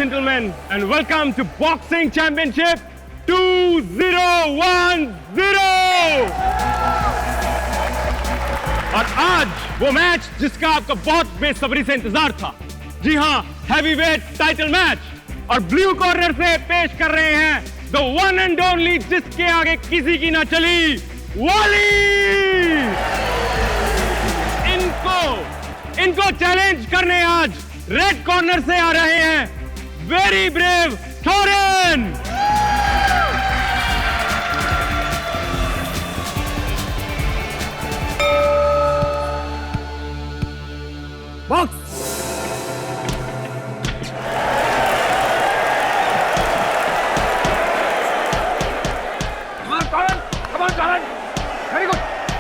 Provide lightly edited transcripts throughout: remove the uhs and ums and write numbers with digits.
gentlemen, and welcome to Boxing Championship 2010. और आज वो मैच जिसका आपका बहुत बेसब्री से इंतजार था। जी हाँ, हैवीवेट टाइटल मैच। और ब्लू कॉर्नर से पेश कर रहे हैं द वन एंड ओनली, जिसके आगे किसी की ना चली, वाली। इनको चैलेंज करने आज रेड कॉर्नर से आ रहे हैं वेरी ब्रेव थोरन। बॉक्स।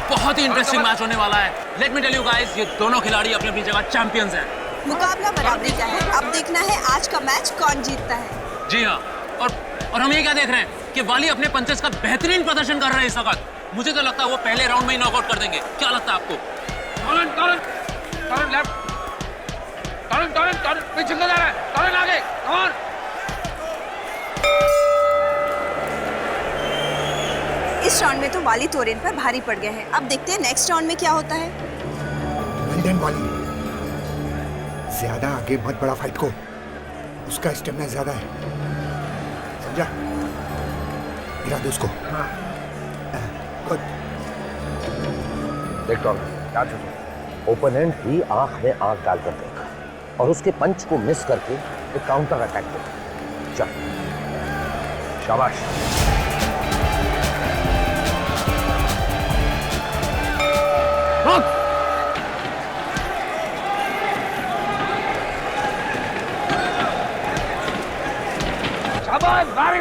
बहुत ही इंटरेस्टिंग मैच होने वाला है। Let me tell you guys, ये दोनों खिलाड़ी अपनी अपनी जगह चैंपियंस हैं। मुकाबला बराबरी का है। अब देखना है आज का मैच कौन जीतता है। जी हाँ, और हम ये क्या देख रहे हैं कि वाली अपने पंचेस का बेहतरीन प्रदर्शन कर रहे हैं इस वक्त। मुझे तो लगता है वो पहले राउंड में ही नॉकआउट कर देंगे। क्या लगता है आपको? टॉरन लेफ्ट, टॉरन पीछे जा रहा है, टॉरन आगे, कम ऑन। इस राउंड में तो वाली थोरन पर भारी पड़ गया है। अब देखते हैं नेक्स्ट राउंड में क्या होता है। लंदन वाली, ज्यादा आगे मत बढ़ा फाइट को, उसका स्टेमिना ज्यादा है, समझा? गिरा दो उसको। गुड। देख टॉरन, क्या चुका? ओपोनेंट ही आंख में आंख डालकर देगा और उसके पंच को मिस करके एक काउंटर अटैक देगा। चल, शाबाश। शाबाश, वेरी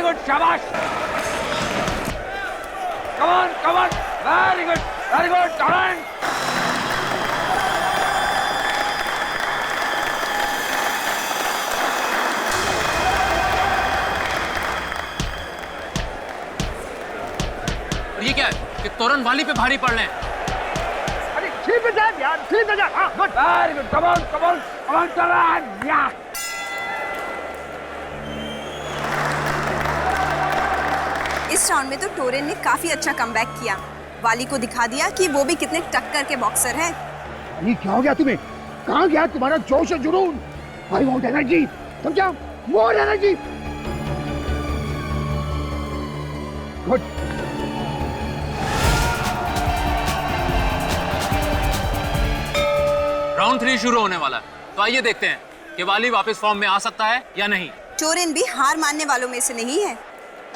गुड, शाबाश। कम ऑन, वेरी गुड, टॉरन। ये क्या है कि तोरन वाली पे भारी पड़ रहे हैं? अरे ठीक है यार, ठीक है। हाँ, good, very good, come on, टॉरन, या। इस राउंड में तो टोरेन ने काफी अच्छा कमबैक किया। वाली को दिखा दिया कि वो भी कितने टक्कर के बॉक्सर हैं। ये क्या हो गया तुम्हें? कहाँ गया तुम्हारा जोश और जुनून? आई वांट एनर्जी, समझा? More energy. गुड। राउंड 3 शुरू होने वाला है, तो आइए देखते हैं कि वाली वापस फॉर्म में आ सकता है या नहीं। टोरेन भी हार मानने वालों में से नहीं है।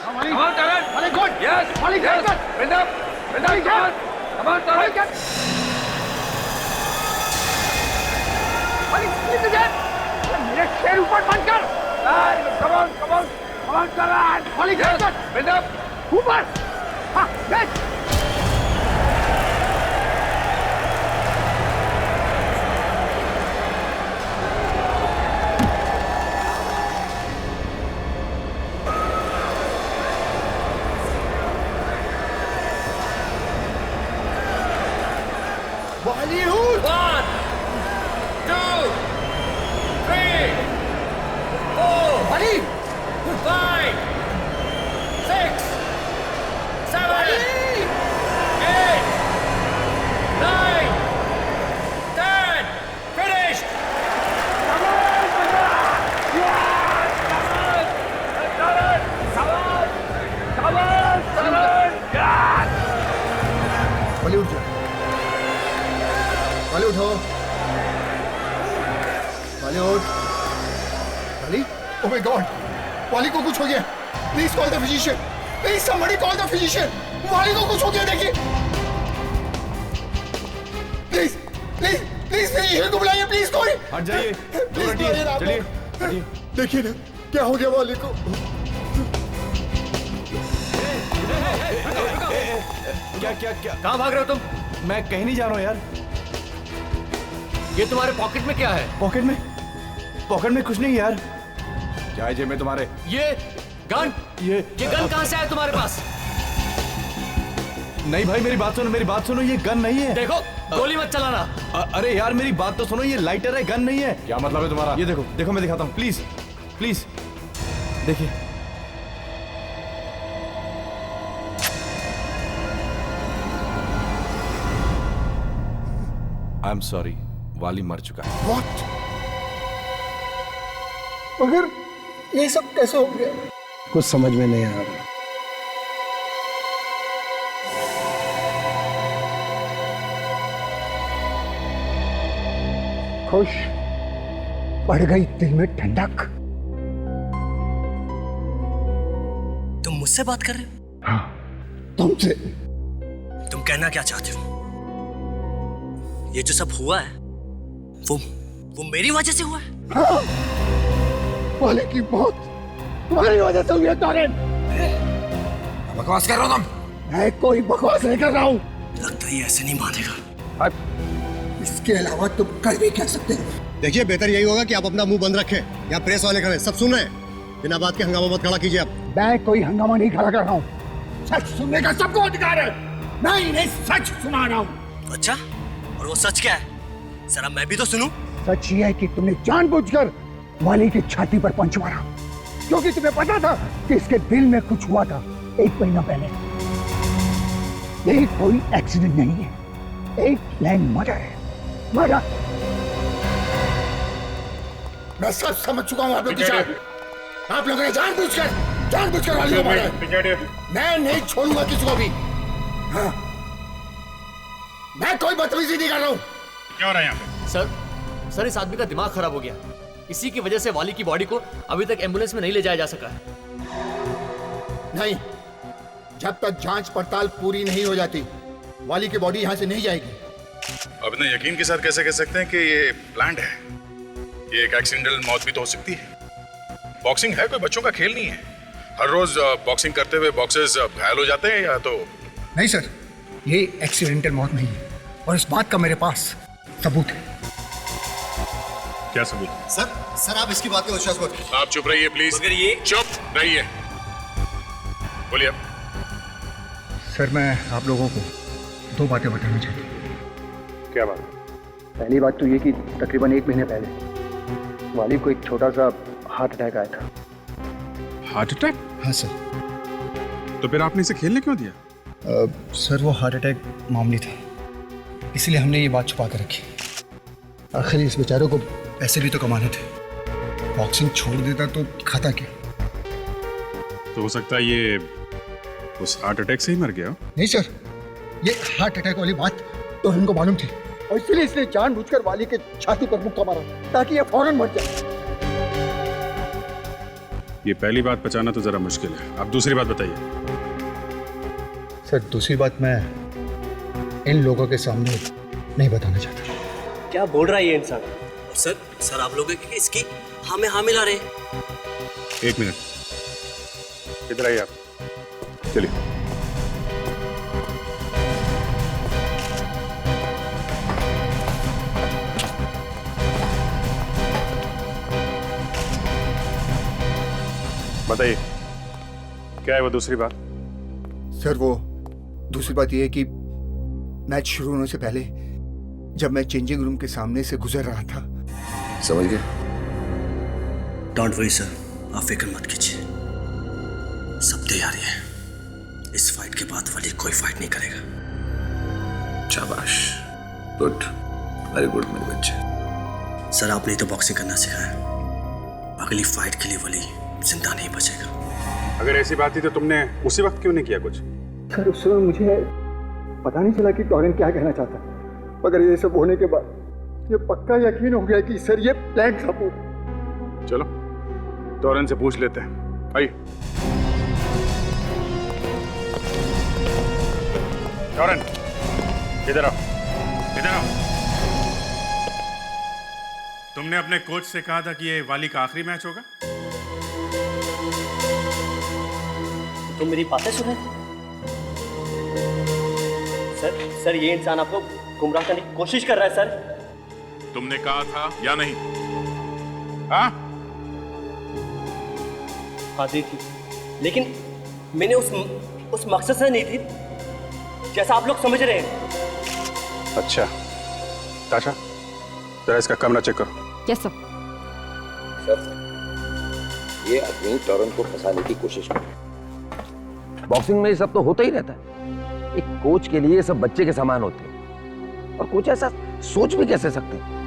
Come on, Taran. Very good. Yes. Yes. Bend up. Come on, Taran. मेरे शेर ऊपर बंद कर। Come on, Taran. Yes. Bend up. ऊपर. हाँ, yes. Bollywood. 1, 2, 3, 4, 5, 6, 7, 8, 9, 10. Finished. Come on, yes, come on, yes. Bollywood जा, वाली उठो, वाली उठ, वाली, oh my God, वाली को कुछ हो गया, please call the physician, please somebody call the physician, वाली को कुछ हो गया देखिए, please physician को बुलाइए, please कोई, हट जाइए, चलिए, देखिए ना, क्या हो गया वाली को? क्या कहाँ भाग रहे हो तुम? मैं कहीं नहीं जा रहा हूँ यार। ये तुम्हारे पॉकेट में क्या है? पॉकेट में कुछ नहीं यार। क्या है जेब में तुम्हारे? ये गन कहाँ से आया तुम्हारे पास? नहीं भाई, मेरी बात सुनो, ये गन नहीं है। देखो, गोली मत चलाना। अरे यार मेरी बात तो सुनो, ये लाइटर है, गन नहीं है। क्या मतलब है तुम्हारा? ये देखो मैं दिखाता हूँ, प्लीज प्लीज देखिए। आई एम सॉरी, वाली मर चुका है। What? मगर ये सब कैसे हो गया? कुछ समझ में नहीं आ रहा। खुश बढ़ गई दिल में ठंडक। तुम मुझसे बात कर रहे हो? हाँ, तुमसे। तुम कहना क्या चाहते हो? ये जो सब हुआ है वो मेरी वजह से हुआ है? हाँ, वाले की मौत तुम्हारी वजह से हुई है टॉरेन। बकवास कर रहे हो तुम? मैं कोई बकवास नहीं कर रहा हूँ। लगता है ये ऐसे नहीं मानेगा। इसके अलावा तुम कर भी क्या सकते हो? देखिए, बेहतर यही होगा कि आप अपना मुंह बंद रखें। यहाँ प्रेस वाले खड़े, सब सुन रहे हैं। बिना बात के हंगामा मत खड़ा कीजिए आप। मैं कोई हंगामा नहीं खड़ा कर रहा हूँ। सच सुनने का सबको अधिकार है। मैं इन्हें सच सुना रहा हूँ। अच्छा, और वो सच क्या है? जरा मैं भी तो सुनूं। सच ये है कि तुमने जानबूझकर वाली की छाती पर पंच मारा, क्योंकि तुम्हें पता था कि इसके दिल में कुछ हुआ था 1 महीना पहले। ये कोई एक्सीडेंट नहीं है, एक प्लान मर्डर है। मर्डर। मैं सब समझ चुका हूँ आप लोग के साथ। आप लोगों ने जानबूझकर वाली को मारा है। मैं नहीं छोड़ूंगा किसी को भी। हाँ, मैं कोई बदतमीजी नहीं कर रहा हूँ। क्या हो रहा है यहाँ पे? सर इस आदमी का दिमाग खराब हो गया। इसी की वजह से वाली की बॉडी को अभी तक एम्बुलेंस में नहीं ले जाया जा सका है। नहीं, जब तक जांच पड़ताल पूरी नहीं हो जाती वाली की बॉडी यहाँ से नहीं जाएगी। अब इतने यकीन के साथ कैसे कह सकते हैं कि ये प्लान्ड है? ये एक एक्सीडेंटल मौत भी तो हो सकती है। बॉक्सिंग है कोई बच्चों का खेल नहीं है। हर रोज बॉक्सिंग करते हुए बॉक्सर्स घायल हो जाते हैं या तो। नहीं सर, ये एक्सीडेंटल मौत नहीं है और इस बात का मेरे पास सबूत है। क्या सबूत? सर आप इसकी बात का विश्वास मत कीजिए। आप चुप रहिए प्लीज। मगर ये चुप रहिए। बोलिए। सर, मैं आप लोगों को 2 बातें बताना चाहता हूँ। क्या बात? पहली बात तो ये कि तकरीबन 1 महीने पहले वाली को एक छोटा सा हार्ट अटैक आया था। Heart attack? हाँ सर। तो फिर आपने इसे खेलने क्यों दिया? सर, वो हार्ट अटैक मामूली था, इसलिए हमने ये बात छुपा कर रखी। आखिर इस बेचारे को पैसे भी तो कमाने थे। बॉक्सिंग छोड़ देता तो खाता क्या? तो हो सकता है ये उस हार्ट अटैक से ही मर गया हो। नहीं सर, ये हार्ट अटैक वाली बात तो हमको मालूम थी और इसलिए इसने जानबूझकर वाली के छाती पर मुक्का मारा ताकि ये फौरन मर जाए। ये पहली बात बचाना तो जरा मुश्किल है। आप दूसरी बात बताइए। सर, दूसरी बात मैं इन लोगों के सामने नहीं बताना चाहता। क्या बोल रहा है ये इंसान? सर आप लोग इसकी हाँ में हाँ मिला रहे हैं। 1 मिनट, इधर आइए आप। चलिए। बताइए, क्या है वो दूसरी बात? सर, वो दूसरी बात यह है कि मैच शुरू होने से पहले जब मैं चेंजिंग रूम के सामने से गुजर रहा था। समझ गए? डोंट वरी सर, आप फिक्र मत कीजिए। सब तैयारी है। इस फाइट के बाद वाली कोई फाइट नहीं करेगा। शाबाश, गुड, वेरी गुड मेरे बच्चे। सर, आपने तो बॉक्सिंग करना सिखाया। अगली फाइट के लिए वाली जिंदा नहीं बचेगा। अगर ऐसी बात थी तो तुमने उसी वक्त क्यों नहीं किया कुछ? सर, उस समय मुझे पता नहीं चला कि टॉरेन क्या कहना चाहता, मगर ये सब होने के बाद ये पक्का यकीन हो गया कि सर ये प्लान था पूरा। चलो टॉरेन से पूछ लेते हैं। आइए। टॉरेन, इधर आओ, इधर आओ। तुमने अपने कोच से कहा था कि ये वाली का आखिरी मैच होगा। तुम मेरी बातें सुन रहे थे? सर ये इंसान आपको गुमराह करने की कोशिश कर रहा है सर। तुमने कहा था या नहीं? हाँ? हाँ दी थी, लेकिन मैंने उस मकसद से नहीं थी जैसा आप लोग समझ रहे हैं। अच्छा ताशा, जरा इसका कमरा चेक करो। Yes sir. ये आदमी टोरन को फंसाने की कोशिश कर रहा है। बॉक्सिंग में ये सब तो होता ही रहता है। एक कोच के लिए ये सब बच्चे के समान होते हैं, और कोच ऐसा सोच भी कैसे सकते हैं?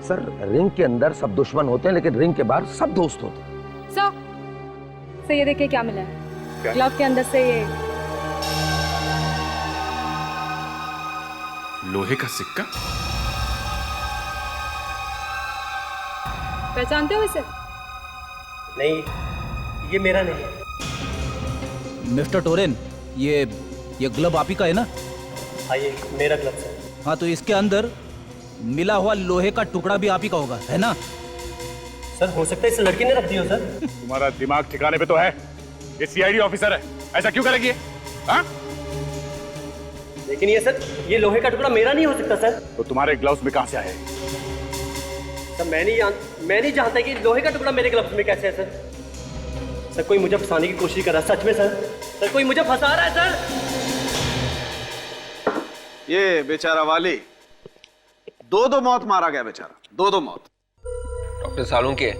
सर, रिंग के अंदर सब दुश्मन होते हैं, लेकिन रिंग के बाहर सब दोस्त होते हैं। सर ये देखिए क्या मिला है। ग्लव के अंदर से ये लोहे का सिक्का। पहचानते हो इसे? नहीं, ये मेरा नहीं है। मिस्टर टोरेन, ये ग्लव आप ही का है ना? हाँ, ये मेरा ग्लव है। हाँ, तो इसके अंदर मिला हुआ लोहे का टुकड़ा भी आप ही का होगा, है ना? सर, हो सकता है इस लड़की ने रख दिया हो सर। तुम्हारा दिमाग ठिकाने पे तो है? ये सीआईडी ऑफिसर है, ऐसा क्यों करेगी? हाँ? लेकिन ये लोहे का टुकड़ा मेरा नहीं हो सकता सर। तो तुम्हारे ग्लव्स में कहां से आए? सर, मैं नहीं जानता कि लोहे का टुकड़ा मेरे ग्लव्स में कैसे है सर। सर, कोई मुझे फंसाने की कोशिश कर रहा है, सच में सर। सर, कोई मुझे फंसा रहा है सर। ये बेचारा वाली, दो मौत मारा गया बेचारा, दो मौत। डॉक्टर सालुंके,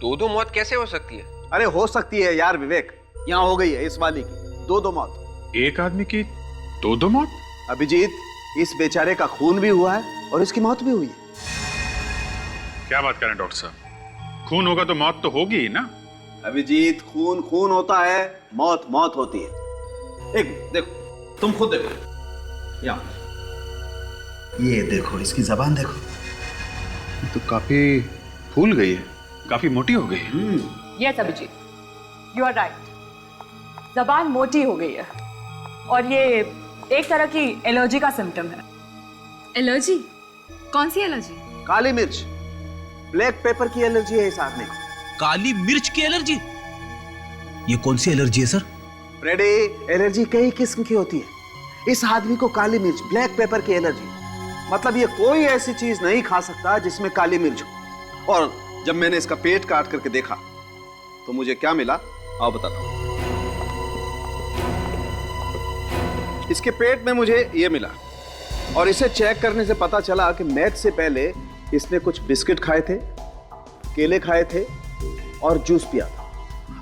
दो मौत कैसे हो सकती है? अरे हो सकती है यार विवेक, यहाँ हो गई है इस वाली की दो मौत। एक आदमी की दो मौत? अभिजीत, इस बेचारे का खून भी हुआ है और इसकी मौत भी हुई है। क्या बात करें डॉक्टर साहब, खून होगा तो मौत तो होगी ही ना? अभिजीत, खून होता है, मौत होती है। एक देखो, तुम खुद देखो, यहाँ ये देखो, इसकी जबान देखो, ये तो काफी फूल गई है, काफी मोटी हो गई है। Yes Abhijeet, you are right. जबान मोटी हो गई है और ये एक तरह की एलर्जी का सिम्टम है। एलर्जी? कौन सी एलर्जी? काली मिर्च, ब्लैक पेपर की एलर्जी है इस आदमी को। काली मिर्च की एलर्जी? ये कौन सी एलर्जी है सर? फ्रेडी, एलर्जी कई किस्म की होती है। इस आदमी को काली मिर्च, ब्लैक पेपर की एलर्जी। मतलब ये कोई ऐसी चीज नहीं खा सकता जिसमें काली मिर्च हो। और जब मैंने इसका पेट काट करके देखा तो मुझे क्या मिला, आओ बताता हूं। इसके पेट में मुझे ये मिला, और इसे चेक करने से पता चला कि मैच से पहले इसने कुछ बिस्किट खाए थे, केले खाए थे और जूस पिया था,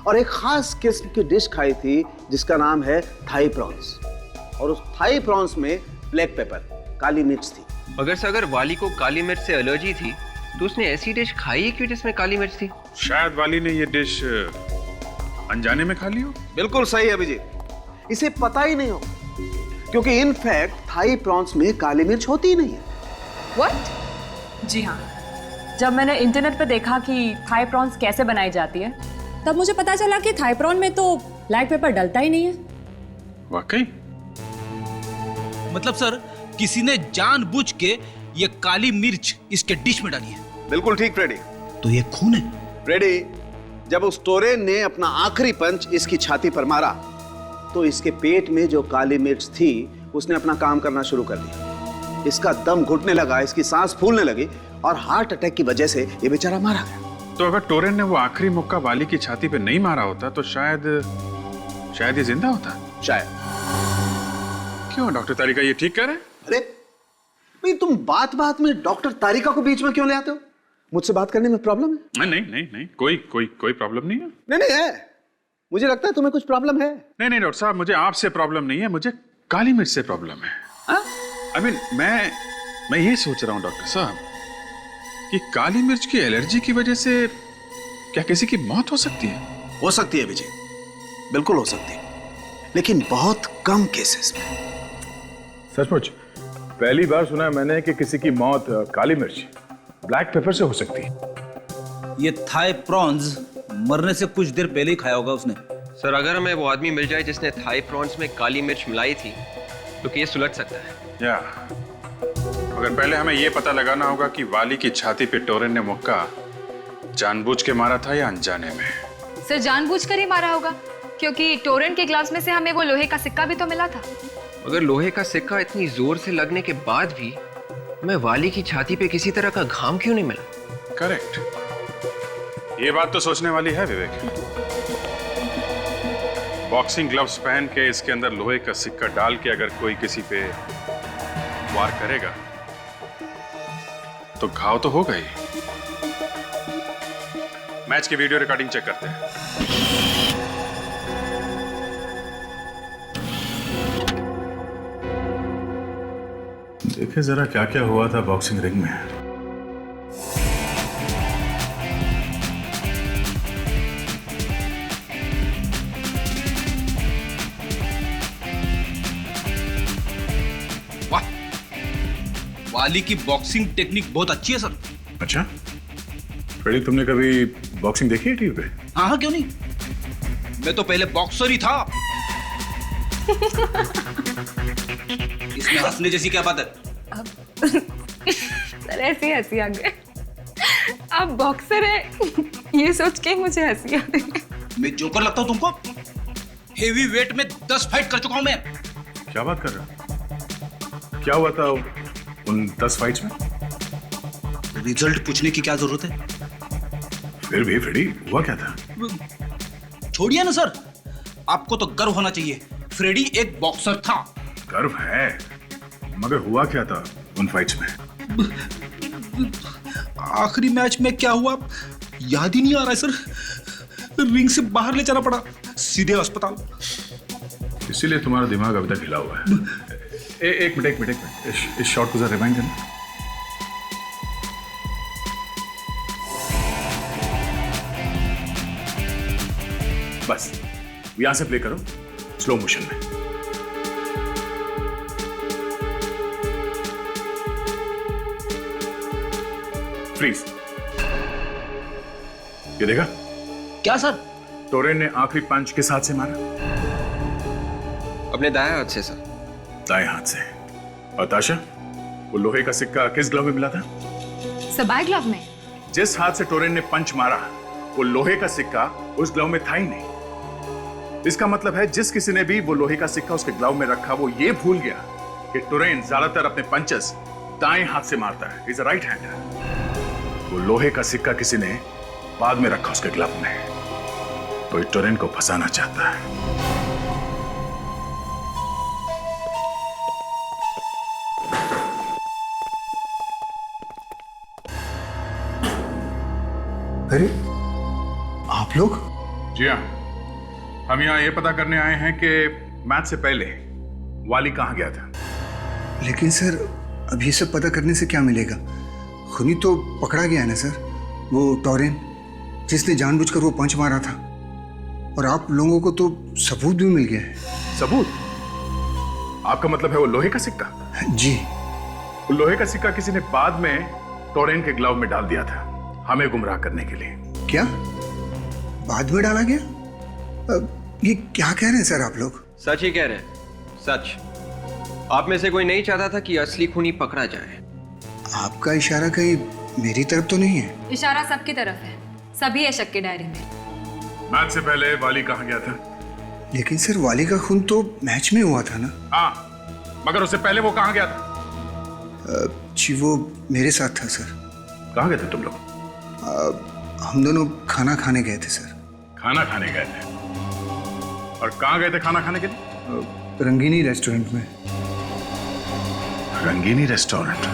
और एक खास किस्म की डिश खाई थी जिसका नाम है थाई प्रॉन्स, और उस थाई प्रॉन्स में ब्लैक पेपर, काली मिर्च थी। अगर वाली को काली मिर्च से एलर्जी थी तो उसने ऐसी डिश खाई क्यों जिसमें काली मिर्च थी? शायद वाली ने ये डिश अनजाने में खा ली हो। बिल्कुल सही अभिजीत, इसे पता ही नहीं हो, क्योंकि इनफैक्ट थाई प्रॉन्स में काली मिर्च होती ही नहीं है। व्हाट? जी हाँ, जब मैंने इंटरनेट पे देखा कि थाई प्रॉन्स कैसे बनाई जाती है, तब मुझे पता चला कि थाई प्रॉन में तो ब्लैक पेपर डलता ही नहीं है। वाकई? मतलब सर, किसी ने जानबूझ के ये काली मिर्च इसके डिश में डाली है? बिल्कुल ठीक फ्रेडी। तो ये खून है? फ्रेडी, जब उस टोरेन ने अपना आखिरी पंच इसकी छाती पर मारा तो इसके पेट में जो काली मिर्च थी उसने अपना काम करना शुरू कर दिया। इसका दम घुटने लगा, इसकी सांस फूलने लगी, और हार्ट अटैक की वजह से ये बेचारा मारा गया। तो अगर टोरेन ने वो आखिरी मुक्का वाली की छाती पे नहीं मारा होता तो शायद ये जिंदा होता। शायद। क्यों डॉक्टर तारिका ये ठीक कह रहे हैं? अरे भाई, तुम बात में डॉक्टर तारिका को बीच में क्यों ले आते हो? मुझसे बात करने में प्रॉब्लम है? नहीं, कोई प्रॉब्लम नहीं है। नहीं है, मुझे लगता है तुम्हें कुछ प्रॉब्लम है। नहीं डॉक्टर साहब, मुझे आपसे प्रॉब्लम नहीं है, मुझे काली मिर्च से प्रॉब्लम है। आई मीन, मैं ये सोच रहा हूँ डॉक्टर साहब कि काली मिर्च की एलर्जी की वजह से क्या किसी की मौत हो सकती है? हो सकती है विजय, बिल्कुल हो सकती है, लेकिन बहुत कम केसेस में। सचमुच पहली बार सुना है मैंने कि किसी की मौत काली मिर्च, ब्लैक पेपर से हो सकती है। ये थाई प्रॉन्स मरने से कुछ देर पहले ही खाया होगा उसने। सर, अगर हमें वो आदमी मिल जाए जिसने थाई प्रॉन्स में काली मिर्च मिलाई थी तो केस सुलझ सकता है। या मगर पहले हमें ये पता लगाना होगा कि वाली की छाती पे टोरेन ने मुक्का जानबूझ के मारा था या अनजाने में। सर, जानबूझकर ही मारा होगा, क्योंकि टोरेन के ग्लव्स में से हमें वो लोहे का सिक्का भी तो मिला था। अगर लोहे का सिक्का इतनी जोर से लगने के बाद भी हमें वाली की छाती पे किसी तरह का घाव क्यों नहीं मिला? करेक्ट, ये बात तो सोचने वाली है विवेक। बॉक्सिंग ग्लव्स पहन के इसके अंदर लोहे का सिक्का डाल के अगर कोई किसी पे वार करेगा तो घाव तो होगा ही, मैच की वीडियो रिकॉर्डिंग चेक करते हैं। देखे जरा क्या क्या हुआ था बॉक्सिंग रिंग में। वाली की बॉक्सिंग टेक्निक बहुत अच्छी है सर। अच्छा फ्रेडी, तुमने कभी बॉक्सिंग देखी है टीवी पे? हाँ, क्यों नहीं, मैं तो पहले बॉक्सर ही था। इसमें हंसने जैसी क्या बात है? सर ऐसी हंसी आ गई। आप बॉक्सर है ये सोच के मुझे हंसी आ रही। मैं जोकर लगता हूँ तुमको? हेवी वेट में 10 फाइट कर चुका हूं मैं। क्या बात कर रहे हो? क्या हुआ था उन 10 फाइट्स में? रिजल्ट पूछने की क्या जरूरत है? फिर भी फ्रेडी, हुआ क्या था? छोड़िए ना सर, आपको तो गर्व होना चाहिए। फ्रेडी एक बॉक्सर था। गर्व है, मगर हुआ क्या था उन फाइट्स में? आखिरी मैच में क्या हुआ याद ही नहीं आ रहा है सर। रिंग से बाहर ले जाना पड़ा, सीधे अस्पताल। इसीलिए तुम्हारा दिमाग अभी तक हिला हुआ है। एक मिनट, इस शॉट को जरा रिवाइंड करना। बस यहां से प्ले करो स्लो मोशन में। फ्रीज। ये देखा? क्या सर? टोरेन ने आखिरी पंच किस हाथ से मारा? अपने दाएं हाथ से सर। दाएं हाथ से। और ताशा, वो लोहे का सिक्का किस ग्लव में मिला था? सबाई ग्लव में। जिस हाथ से टोरेन ने पंच मारा वो लोहे का सिक्का उस ग्लव में था ही नहीं। इसका मतलब है जिस किसी ने भी वो लोहे का सिक्का उसके ग्लव में रखा वो ये भूल गया कि टोरेन ज्यादातर अपने पंचेस दाएं हाथ से मारता है। Is a right hander. वो लोहे का सिक्का किसी ने बाद में रखा उसके ग्लव में। तो टोरेन को फंसाना चाहता है। अरे आप लोग? जी हाँ, हम यहाँ ये पता करने आए हैं कि मैच से पहले वाली कहाँ गया था। लेकिन सर अब ये सब पता करने से क्या मिलेगा? खूनी तो पकड़ा गया है ना सर, वो टोरेन जिसने जानबूझकर वो पंच मारा था। और आप लोगों को तो सबूत भी मिल गया है। सबूत? आपका मतलब है वो लोहे का सिक्का? जी। वो लोहे का सिक्का किसी ने बाद में टोरेन के ग्लव में डाल दिया था हमें गुमराह करने के लिए। क्या बाद में डाला गया? ये क्या कह रहे हैं सर आप लोग? सच ही कह रहे हैं, सच। आप में से कोई नहीं चाहता था कि असली खूनी पकड़ा जाए। आपका इशारा कहीं मेरी तरफ तो नहीं है? इशारा सबकी तरफ है, सभी है शक के दायरे में। मैच से पहले वाली कहाँ गया था? लेकिन सर वाली का खून तो मैच में हुआ था ना? हाँ, मगर उससे पहले वो कहाँ गया था? जी वो मेरे साथ था सर। कहाँ गए थे तुम लोग? हम दोनों खाना खाने गए थे सर। खाना खाने गए थे? और कहाँ गए थे खाना खाने के लिए? रंगीनी रेस्टोरेंट में। रंगीनी रेस्टोरेंट?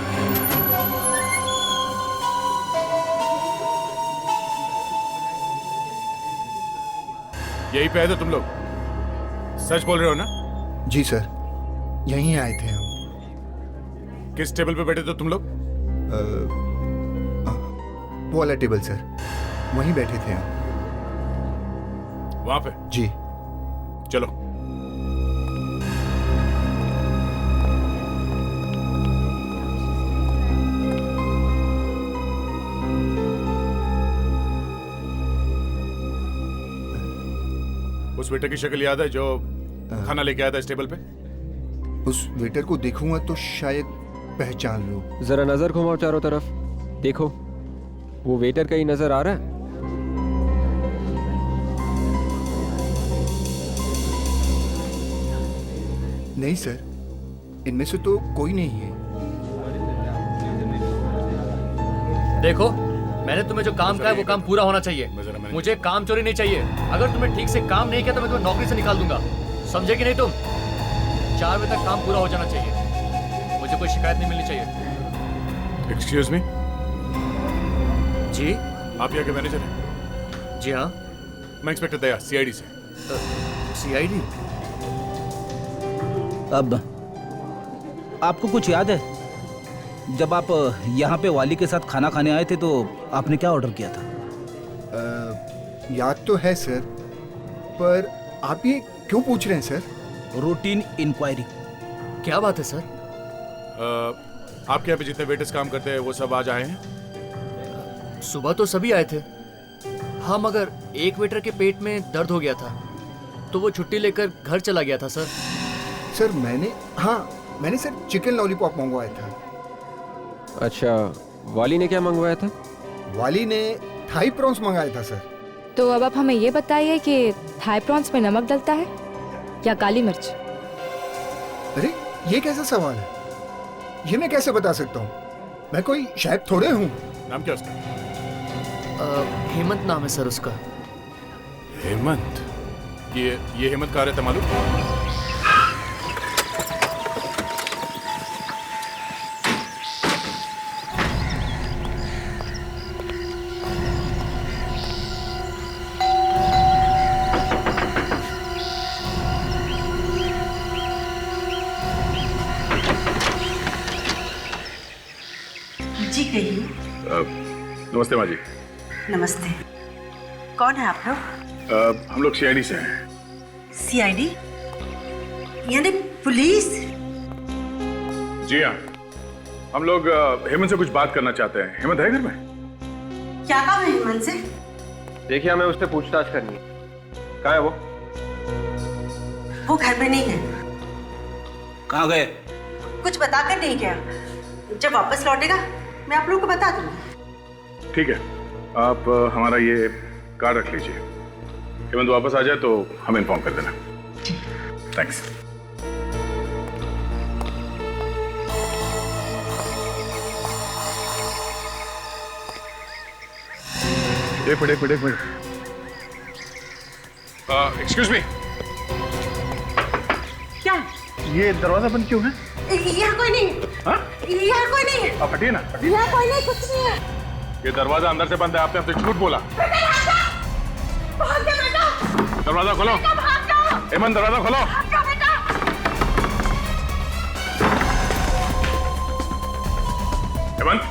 यही पे है तो तुम लोग सच बोल रहे हो ना? जी सर, यहीं आए थे हम। किस टेबल पे बैठे थे तुम लोग? वो वाला टेबल सर, वहीं बैठे थे हम। वहां पे? जी। चलो। उस वेटर की शक्ल याद है जो खाना लेके आया था इस टेबल पे? उस वेटर को देखूंगा तो शायद पहचान लूं। जरा नजर घुमाओ चारों तरफ, देखो वो वेटर कहीं नजर आ रहा है? नहीं सर, इनमें से तो कोई नहीं है। देखो, मैंने तुम्हें जो काम कहा है वो काम पूरा होना चाहिए। मुझे काम चोरी नहीं चाहिए। अगर तुमने ठीक से काम नहीं किया तो मैं तुम्हें नौकरी से निकाल दूंगा। समझे कि नहीं तुम? 4 बजे तक काम पूरा हो जाना चाहिए। मुझे कोई शिकायत नहीं मिलनी चाहिए। Excuse me? जी? आप यहाँ के मैनेजर हैं? जी हाँ। मैं इंस्पेक्टर दया, सीआईडी से। सीआईडी? अब आपको कुछ याद है, जब आप यहाँ पे वाली के साथ खाना खाने आए थे तो आपने क्या ऑर्डर किया था? याद तो है सर, पर आप ये क्यों पूछ रहे हैं सर? Routine inquiry. क्या बात है सर? आपके यहाँ पे जितने वेटर्स काम करते हैं वो सब आज आए हैं? सुबह तो सभी आए थे। हाँ, मगर एक वेटर के पेट में दर्द हो गया था तो वो छुट्टी लेकर घर चला गया था सर। सर मैंने सर चिकन लॉलीपॉप मंगवाया था। अच्छा, वाली ने क्या मंगवाया था? वाली ने थाई प्रॉन्स मंगाया था सर। तो अब आप हमें ये बताइए कि थाई प्रॉन्स में नमक डलता है या काली मिर्च? अरे ये कैसा सवाल है? ये मैं कैसे बता सकता हूँ? मैं कोई शेफ थोड़े हूँ। नाम क्या उसका? हेमंत नाम है सर उसका। हेमंत? ये हेमंत कहाँ रहता मालूम? जी कहिए। नमस्ते माँ जी। नमस्ते। कौन है आप लोग? हम लोग सीआईडी से हैं। सीआईडी यानी पुलिस? जी हाँ, हम लोग हेमंत से कुछ बात करना चाहते हैं। हेमंत है घर में? क्या काम है हेमंत से? देखिए, हमें उससे पूछताछ करनी है। कहाँ है वो? वो घर में नहीं है। कहाँ गए? कुछ बताकर नहीं गया। जब वापस लौटेगा मैं आप लोगों को बता दूंगी। ठीक है, आप हमारा ये कार्ड रख लीजिए। हेमंत वापस आ जाए तो हमें इन्फॉर्म कर देना। थैंक्स। एक मिनट। Excuse me. क्या? ये दरवाजा बंद क्यों है? यहाँ कोई नहीं। हाँ? यहाँ कोई नहीं है। आप हटिए ना। यहाँ कोई नहीं, कुछ नहीं है। ये दरवाजा अंदर से बंद है, आपने हमसे झूठ बोला। दरवाजा खोलो। हेमंत, दरवाजा खोलो। हेमंत।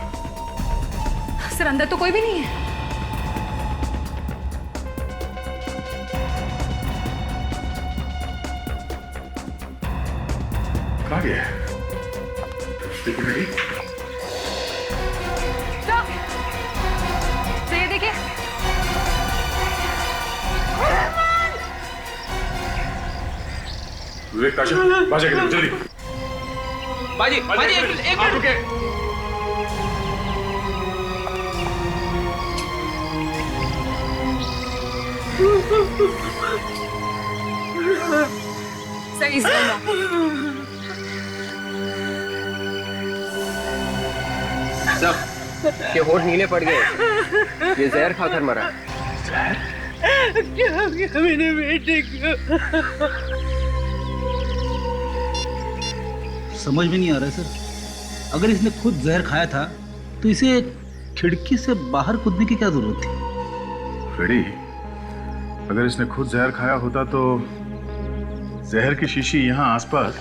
सर अंदर तो कोई भी नहीं है। कहाँ गया? ये देखिए। विवेक, ताशा, बाजा के जल्दी। बाजी एक आप रुके। सही सब के होठ नीले पड़ गए। ये जहर खाकर मरा। क्या हो गया मेरे बेटे को? समझ में नहीं आ रहा है सर। अगर इसने खुद जहर खाया था तो इसे खिड़की से बाहर कूदने की क्या जरूरत थी? फ्रेडी, अगर इसने खुद जहर खाया होता तो जहर की शीशी यहाँ आसपास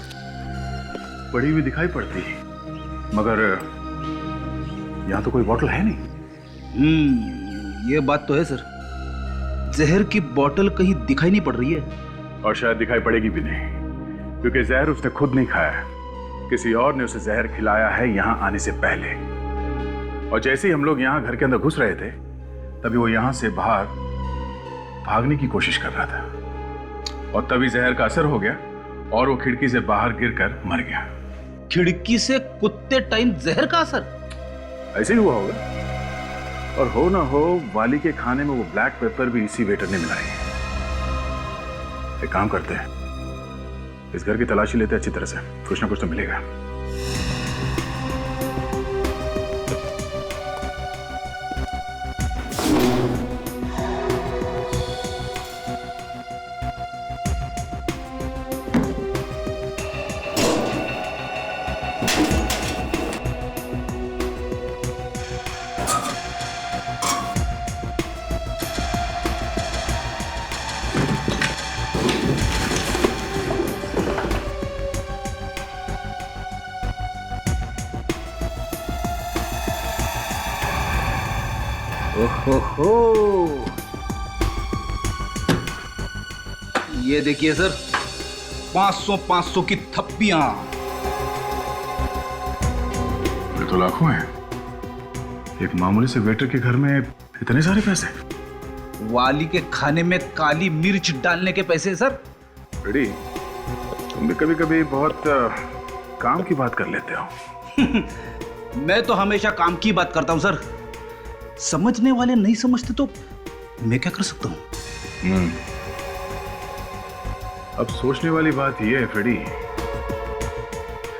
पड़ी हुई दिखाई पड़ती, मगर यहाँ तो कोई बोतल है नहीं। ये बात तो है सर। जहर की बोतल कहीं दिखाई नहीं पड़ रही है। और शायद दिखाई पड़ेगी भी नहीं, क्योंकि जहर उसने खुद नहीं खाया, किसी और ने उसे जहर खिलाया है यहाँ आने से पहले। और जैसे ही हम लोग यहाँ घर के अंदर घुस रहे थे, तभी वो यहाँ से बाहर भागने की कोशिश कर रहा था, और तभी जहर का असर हो गया और वो खिड़की से बाहर गिरकर मर गया। खिड़की से कूदते टाइम जहर का असर? ऐसे ही हुआ होगा। और हो ना हो, वाली के खाने में वो ब्लैक पेपर भी इसी वेटर ने मिलाई है। एक काम करते हैं, इस घर की तलाशी लेते अच्छी तरह से, कुछ ना कुछ तो मिलेगा। हो ये देखिए सर, 500 की थप्पियां। ये तो लाखों हैं। एक मामूली से वेटर के घर में इतने सारे पैसे। वाली के खाने में काली मिर्च डालने के पैसे सर। रेडी, तुम भी कभी कभी बहुत काम की बात कर लेते हो। मैं तो हमेशा काम की बात करता हूं सर। समझने वाले नहीं समझते तो मैं क्या कर सकता हूं? अब सोचने वाली बात यह है फ्रेडी,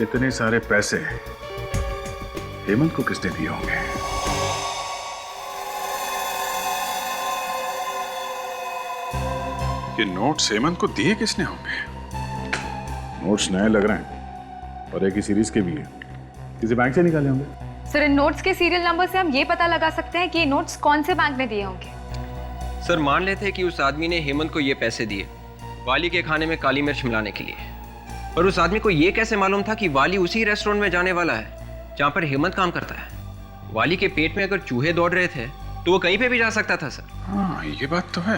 इतने सारे पैसे हेमंत को किसने दिए होंगे? ये नोट्स हेमंत को दिए किसने होंगे? नोट्स नए लग रहे हैं और एक ही सीरीज के भी है। किसी बैंक से निकाले होंगे। सर इन नोट्स के सीरियल नंबर से हम ये पता लगा सकते हैं कि ये नोट्स कौन से बैंक ने दिए होंगे। सर मान लेते हैं कि उस आदमी ने हेमंत को ये पैसे दिए वाली के खाने में काली मिर्च मिलाने के लिए, पर उस आदमी को ये कैसे मालूम था कि वाली उसी रेस्टोरेंट में जाने वाला है जहां पर हेमंत काम करता है? वाली के पेट में अगर चूहे दौड़ रहे थे तो वो कहीं पे भी जा सकता था सर। हाँ ये बात तो है।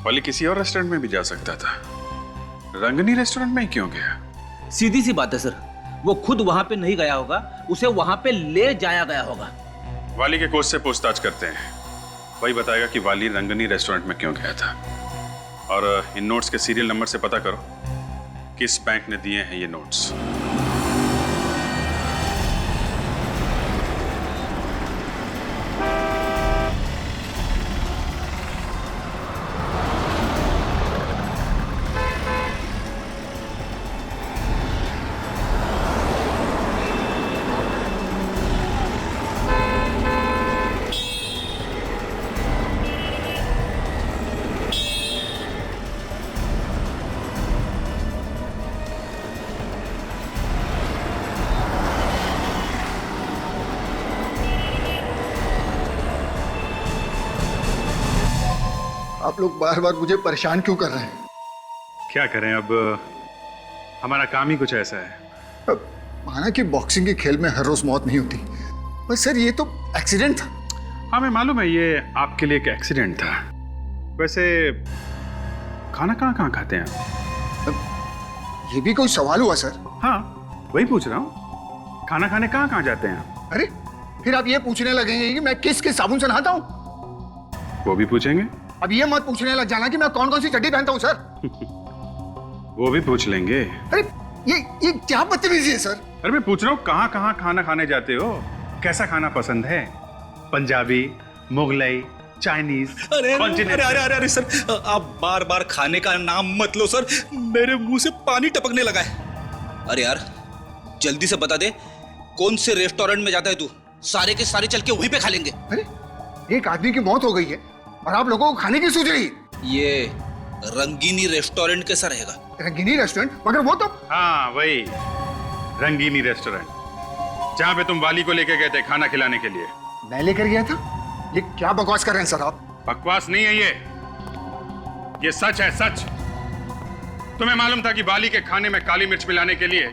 वाली किसी और रेस्टोरेंट में भी जा सकता था, रंगनी रेस्टोरेंट में ही क्यों गया? सीधी सी बात है सर, वो खुद वहां पे नहीं गया होगा, उसे वहां पे ले जाया गया होगा। वाली के कोच से पूछताछ करते हैं, वही बताएगा कि वाली रंगनी रेस्टोरेंट में क्यों गया था। और इन नोट्स के सीरियल नंबर से पता करो किस बैंक ने दिए हैं ये नोट्स। आप लोग बार बार मुझे परेशान क्यों कर रहे हैं? क्या करें, अब हमारा काम ही कुछ ऐसा है। अब माना कि बॉक्सिंग के खेल में हर रोज मौत नहीं होती, पर सर ये तो एक्सीडेंट था। हाँ मैं मालूम है ये आपके लिए एक एक्सीडेंट था। वैसे खाना कहाँ खाते हैं आप? ये भी कोई सवाल हुआ सर? हाँ वही पूछ रहा हूँ, खाना खाने कहाँ जाते हैं आप? अरे फिर आप ये पूछने लगेंगे कि मैं किस साबुन से नहाता हूँ? वो भी पूछेंगे। अब ये मत पूछने लग जाना कि मैं कौन कौन सी चड्डी पहनता हूँ सर। वो भी पूछ लेंगे। अरे ये क्या बदतमीजी है सर? अरे मैं पूछ रहा हूँ कहाँ खाना खाने जाते हो, कैसा खाना पसंद है? पंजाबी, मुगलई, चाइनीज? अरे अरे सर, आप बार बार खाने का नाम मत लो सर, मेरे मुंह से पानी टपकने लगा है। अरे यार जल्दी से बता दे कौन से रेस्टोरेंट में जाता है तू? सारे के सारे चल के वहीं पे खा लेंगे। अरे एक आदमी की मौत हो गई है और आप लोगों को खाने की सूझ रही? ये रंगीनी रेस्टोरेंट कैसा रहेगा? रंगीनी रेस्टोरेंट? मगर वो तो हाँ वही रंगीनी रेस्टोरेंट जहाँ पे तुम वाली को लेके गए थे खाना खिलाने के लिए। मैं लेकर गया था? ये क्या बकवास कर रहे हैं सर आप? बकवास नहीं है ये सच है, सच। तुम्हें मालूम था कि वाली के खाने में काली मिर्च मिलाने के लिए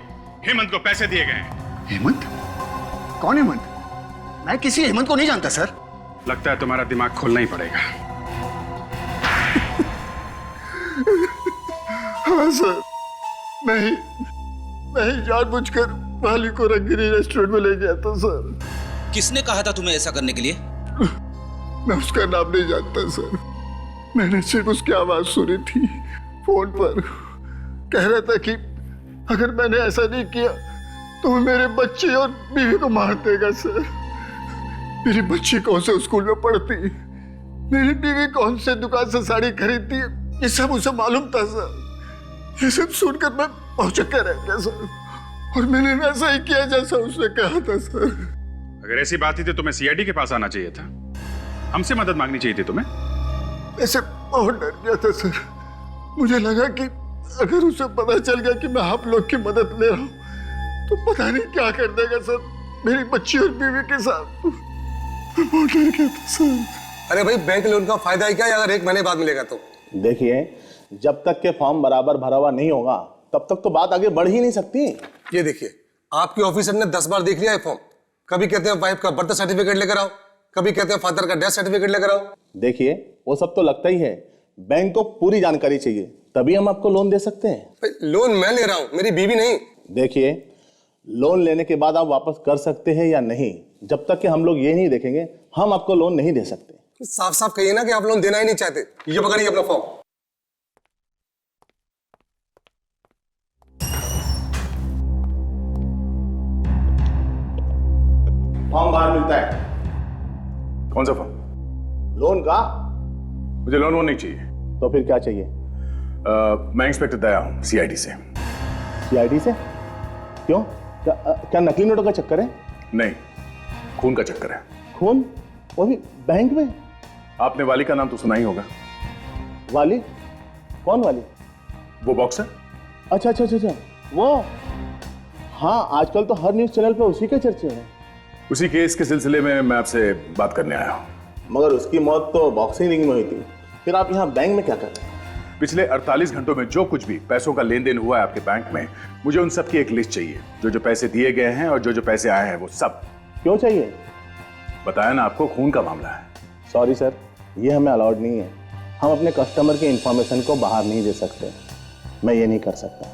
हेमंत को पैसे दिए गए हैं। हेमंत? कौन हेमंत? मैं किसी हेमंत को नहीं जानता सर। लगता है तुम्हारा दिमाग खोलना ही पड़ेगा। हाँ सर, मैं ही जानबूझकर वाली को रंगीनी रेस्टोरेंट में ले गया था सर। किसने कहा था तुम्हें ऐसा करने के लिए? मैं उसका नाम नहीं जानता सर, मैंने सिर्फ उसकी आवाज सुनी थी फोन पर। कह रहा था कि अगर मैंने ऐसा नहीं किया तो वो मेरे बच्चे और बीवी को मार देगा सर। मेरी बच्ची कौन से स्कूल में पढ़ती, मेरी बीवी कौन से दुकान से साड़ी खरीदती, ये सब उसे मालूम था सर। ये सब सुनकर मैं पहुंचकर रह गया सर, और मैंने वैसा ही किया जैसा उसने कहा था सर। अगर ऐसी बात थी तो तुम्हें सीआईडी के पास आना चाहिए था, हमसे मदद मांगनी चाहिए थी तुम्हें। ऐसे बहुत डर गया था सर, मुझे लगा कि अगर उसे पता चल गया कि मैं आप लोग की मदद ले रहा हूँ तो पता नहीं क्या कर देगा सर मेरी बच्ची और बीवी के साथ। मैं बहुत डर गया था सर। अरे भाई बैंक लोन का फायदा ही क्या है अगर 1 महीने बाद मिलेगा तो? देखिए जब तक के फॉर्म बराबर भरा हुआ नहीं होगा तब तक तो बात आगे बढ़ ही नहीं सकती। ये देखिए आपके ऑफिसर ने 10 बार देख लिया है फॉर्म। कभी कहते हैं वाइफ का बर्थ सर्टिफिकेट लेकर आओ, कभी कहते हैं फादर का डेथ सर्टिफिकेट लेकर आओ। देखिए वो सब तो लगता ही है, बैंक को पूरी जानकारी चाहिए, तभी हम आपको लोन दे सकते हैं। लोन मैं ले रहा हूं, मेरी बीवी नहीं। देखिए, लोन लेने के बाद आप वापस कर सकते हैं या नहीं, जब तक कि हम लोग ये नहीं देखेंगे हम आपको लोन नहीं दे सकते। साफ साफ कहिए ना कि आप लोन देना ही नहीं चाहते। ये पकड़िए अपना फॉर्म। फॉर्म बाहर मिलता है। कौन सा फॉर्म? लोन का। मुझे लोन वोन नहीं चाहिए। तो फिर क्या चाहिए? मैं इंस्पेक्टर दया हूं, सीआईडी से। सीआईडी से? क्यों? क्या नकली नोटों का चक्कर है? नहीं, खून का चक्कर है। खून? वो भी बैंक में? आपने वाली का नाम तो सुना ही होगा। वाली? कौन वाली? वो बॉक्सर। अच्छा अच्छा अच्छा अच्छा, वो। हाँ, आजकल तो हर न्यूज चैनल पे उसी के चर्चे हैं। उसी केस के सिलसिले में मैं आपसे बात करने आया हूं। मगर उसकी मौत तो बॉक्सिंग रिंग में हुई थी, फिर आप यहाँ बैंक में क्या कर रहे हैं? पिछले 48 घंटों में जो कुछ भी पैसों का लेन देन हुआ है आपके बैंक में, मुझे उन सब की एक लिस्ट चाहिए। जो जो पैसे दिए गए हैं और जो जो पैसे आए हैं वो सब। क्यों चाहिए? बताया ना आपको, खून का मामला है। सॉरी सर, ये हमें अलाउड नहीं है। हम अपने कस्टमर की इंफॉर्मेशन को बाहर नहीं दे सकते। मैं ये नहीं कर सकता।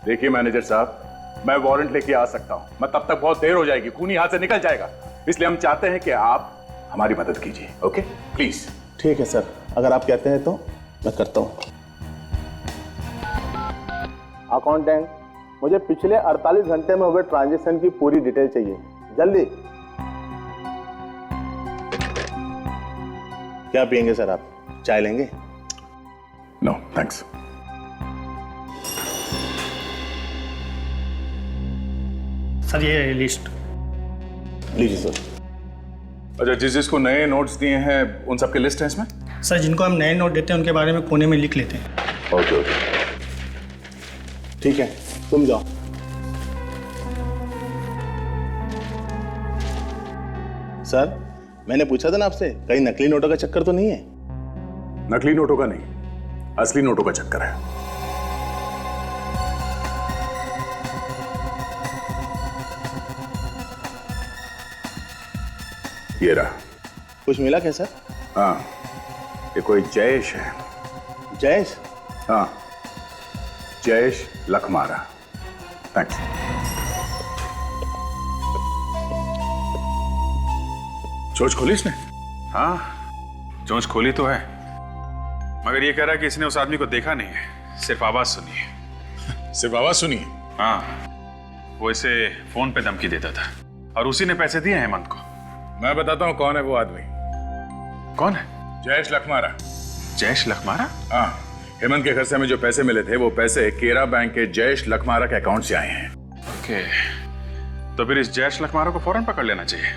देखिए मैनेजर साहब, मैं वारंट लेके आ सकता हूं, मैं तब तक बहुत देर हो जाएगी, खूनी हाथ से निकल जाएगा। इसलिए हम चाहते हैं कि आप हमारी मदद कीजिए। Okay please. ठीक है सर, अगर आप कहते हैं तो मैं करता हूं। अकाउंटेंट, मुझे पिछले 48 घंटे में हुए ट्रांजैक्शन की पूरी डिटेल चाहिए, जल्दी। क्या पियेंगे सर आप? चाय लेंगे? No thanks. सर ये लिस्ट लीजिए सर। अच्छा, जिसको नए नोट्स दिए हैं उन सबकी लिस्ट है इसमें? सर जिनको हम नए नोट देते हैं उनके बारे में कोने में लिख लेते हैं। ओके ओके, ठीक है, तुम जाओ। सर, मैंने पूछा था ना आपसे, कहीं नकली नोटों का चक्कर तो नहीं है? नकली नोटों का नहीं, असली नोटों का चक्कर है। ये रहा। कुछ मिला क्या सर? हाँ, ये कोई जयेश है। जयेश? हाँ, जयेश लखमारा। थैंक्स। चोंच खोली इसने? हाँ, चोंच खोली तो है, मगर ये कह रहा है कि इसने उस आदमी को देखा नहीं है, सिर्फ आवाज सुनी है। सिर्फ आवाज सुनी है? हाँ, वो इसे फोन पे धमकी देता था और उसी ने पैसे दिए हेमंत को। मैं बताता हूँ कौन है वो आदमी। कौन है? जयेश लखमारा। जयेश लखमारा? हाँ, हेमंत के घर से हमें जो पैसे मिले थे वो पैसे केरा बैंक के जयेश लखमारा के अकाउंट से आए हैं। ओके, तो फिर इस जयेश लखमारा को फौरन पकड़ लेना चाहिए।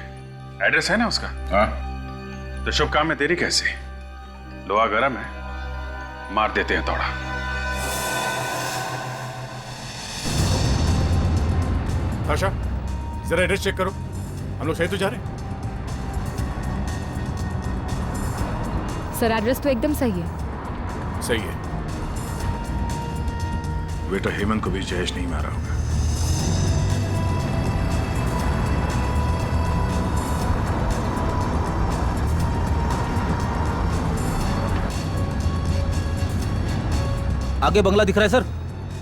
एड्रेस है ना उसका? हाँ। तो शुभ काम में देरी कैसे? लोहा गरम है, मार देते हैं तोड़ा। आशा, जरा एड्रेस चेक करो, हम लोग सही तो जा रहे हैं? सर एड्रेस तो एकदम सही है। सही है। बेटा हेमंत को भी जयेश नहीं मारा होगा। आगे बंगला दिख रहा है सर,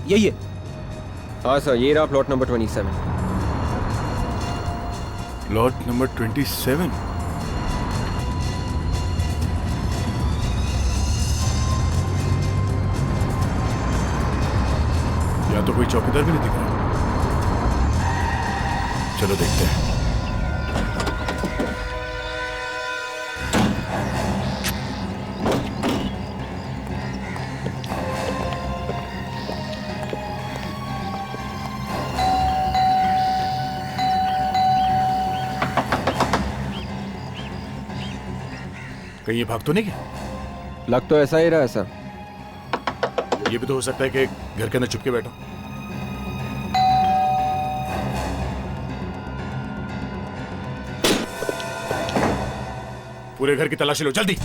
यही है। हाँ सर, ये रहा प्लॉट नंबर 27। Plot number 27? या तो कोई चौकीदार भी नहीं दिख रहा। चलो देखते हैं। कहीं ये भाग तो नहीं गया? लग तो ऐसा ही रहा है सर। ये भी तो हो सकता है कि घर के अंदर छुप के बैठा। पूरे घर की तलाशी लो जल्दी।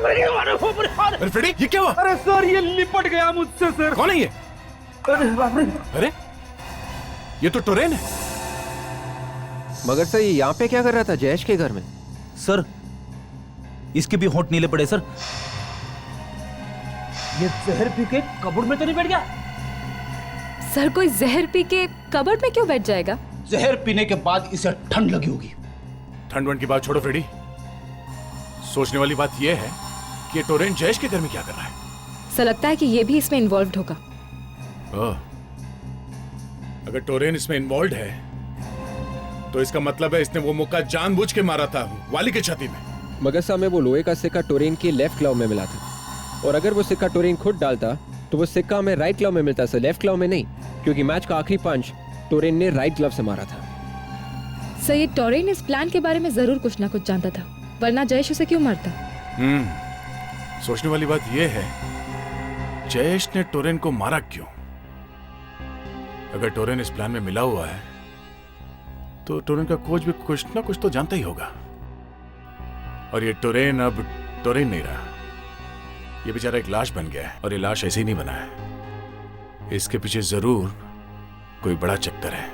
अरे फ्रेडी, ये क्या हुआ? अरे सर, ये लिपट गया मुझसे सर। कौन है ये? अरे बाप रे। अरे ये तो टोरेन है। मगर सर ये यहाँ पे क्या कर रहा था जयेश के घर में? सर इसके भी होंठ नीले पड़े सर। ये जहर पी के कबर्ड में तो नहीं बैठ गया? सर कोई जहर पी के कबर्ड में क्यों बैठ जाएगा? जहर पीने के बाद इसे ठंड लगी होगी। ठंड वंड की बात छोड़ो फ्रेडी, सोचने वाली बात यह है कि ये टोरेन जयेश के घर में क्या कर रहा है? सर लगता है कि ये भी इसमें इन्वॉल्व होगा। अगर टोरेन इसमें इन्वॉल्व है तो इसका मतलब है इसने वो मुक्का जानबूझ के मारा था वाली की छाती में। मगर साहब में वो लोहे का सिक्का टोरेन के लेफ्ट क्लव में मिला था, और अगर वो सिक्का टोरेन खुद डालता तो वो सिक्का हमें राइट क्लव में मिलता सर, लेफ्ट क्लव में नहीं, क्योंकि मैच का आखिरी पंच टोरेन ने राइट ग्लव से मारा था। सर ये टोरेन इस प्लान के बारे में जरूर कुछ ना कुछ जानता था, वरना जयेश उसे क्यों मारता? सोचने वाली बात यह है जयेश ने टोरेन को मारा क्यों? अगर टोरेन इस प्लान में मिला हुआ है तो टोरेन का कोच भी कुछ ना कुछ तो जानता ही होगा, और ये टोरेन अब टोरेन नहीं रहा, ये बेचारा एक लाश बन गया है, और ये लाश ऐसे ही नहीं बना है, इसके पीछे जरूर कोई बड़ा चक्कर है।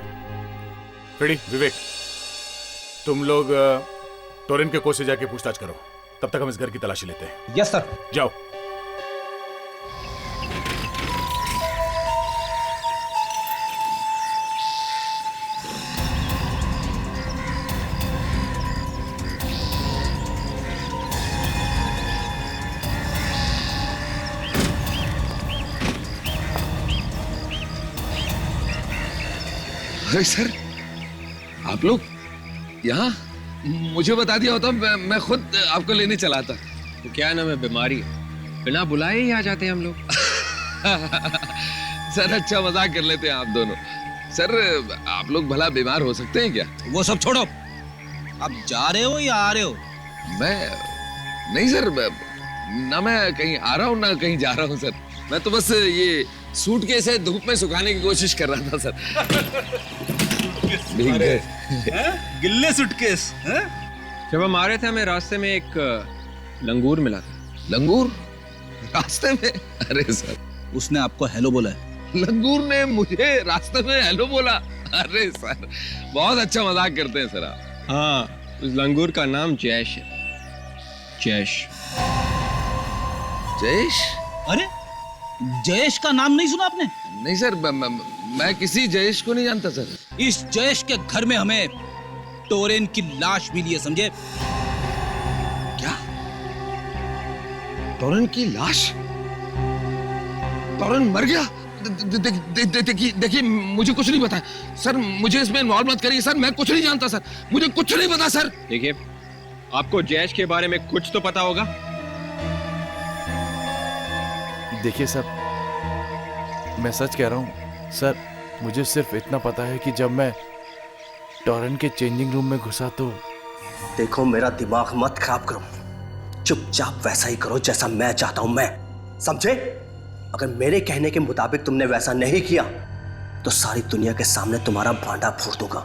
फ्रेडी, विवेक, तुम लोग टोरेन के कोच से जाके पूछताछ करो, तब तक हम इस घर की तलाशी लेते हैं। Yes sir. जाओ। अरे सर, आप लोग यहाँ? मुझे बता दिया होता मैं खुद आपको लेने चला था। तो क्या नाम है, बीमारी है, बिना बुलाए ही आ जाते हैं हम लोग। सर अच्छा मजाक कर लेते हैं आप दोनों। सर आप लोग भला बीमार हो सकते हैं क्या? वो सब छोड़ो, आप जा रहे हो या आ रहे हो? मैं नहीं सर, ना मैं कहीं आ रहा हूँ ना कहीं जा रहा हूँ सर, मैं तो बस ये सूटकेस है धूप में सुखाने की कोशिश कर रहा था सर। गिल्ले सूटकेस? जब हम आ रहे थे हमें रास्ते में एक लंगूर मिला था। लंगूर रास्ते में? अरे सर, उसने आपको हेलो बोला है? लंगूर ने मुझे रास्ते में हेलो बोला? अरे सर बहुत अच्छा मजाक करते हैं सर आप। हाँ, उस लंगूर का नाम जयेश है। जयेश। जयेश? अरे जयेश का नाम नहीं सुना आपने? नहीं सर, मैं किसी जयेश को नहीं जानता सर। इस जयेश के घर में हमें टोरेन की लाश मिली है, समझे? क्या? टोरेन की लाश? टोरेन मर गया? देखिए मुझे कुछ नहीं पता सर, मुझे इसमें इन्वॉल्व मत करिए सर, मैं कुछ नहीं जानता सर, मुझे कुछ नहीं पता सर। देखिए आपको जयेश के बारे में कुछ तो पता होगा। देखिए सर, मैं सच कह रहा हूँ सर, मुझे सिर्फ इतना पता है कि जब मैं टोरेन के चेंजिंग रूम में घुसा तो। देखो मेरा दिमाग मत खराब करो, चुपचाप वैसा ही करो जैसा मैं चाहता हूं मैं, समझे? अगर मेरे कहने के मुताबिक तुमने वैसा नहीं किया तो सारी दुनिया के सामने तुम्हारा भांडा फोड़ दूंगा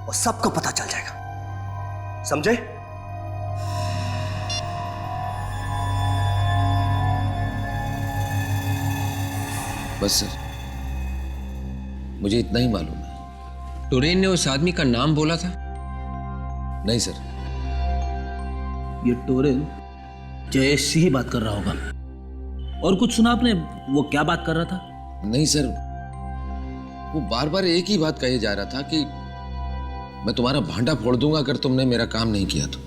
और सबको पता चल जाएगा, समझे? बस सर, मुझे इतना ही मालूम है। टोरेन ने उस आदमी का नाम बोला था? नहीं सर। ये टोरेन जयेश से ही बात कर रहा होगा। और कुछ सुना आपने? वो क्या बात कर रहा था? नहीं सर, वो बार बार एक ही बात कहे जा रहा था कि मैं तुम्हारा भांडा फोड़ दूंगा अगर तुमने मेरा काम नहीं किया तो।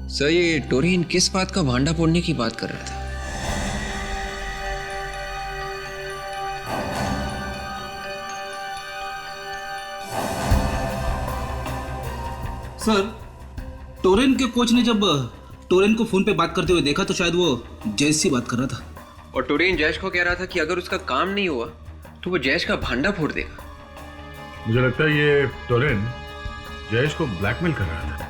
सर ये टोरेन किस बात का भांडा फोड़ने की बात कर रहा था? सर टोरेन के कोच ने जब टोरेन को फोन पे बात करते हुए देखा तो शायद वो जयेश से बात कर रहा था। और टोरेन जयेश को कह रहा था कि अगर उसका काम नहीं हुआ तो वो जयेश का भांडा फोड़ देगा। मुझे लगता है ये टोरेन जयेश को ब्लैकमेल कर रहा था।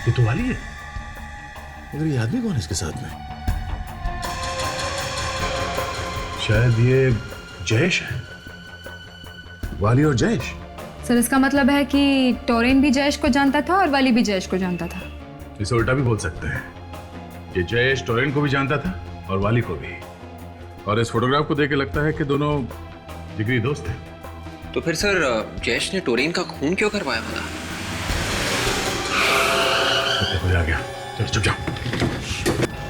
ये तो वाली है, मगर ये आदमी कौन है इसके साथ में? शायद ये जयेश है। वाली और जयेश। सर इसका मतलब है कि टोरेन भी जयेश को जानता था और वाली भी जयेश को जानता था। इसे उल्टा भी बोल सकते हैं कि जयेश टोरेन को भी जानता था और वाली को भी। और इस फोटोग्राफ को देख के लगता है कि दोनों जिगरी दोस्त हैं। तो फिर सर जयेश ने टोरेन का खून क्यों करवाया होगा? कुछ आ गया, चलो चुप जाओ।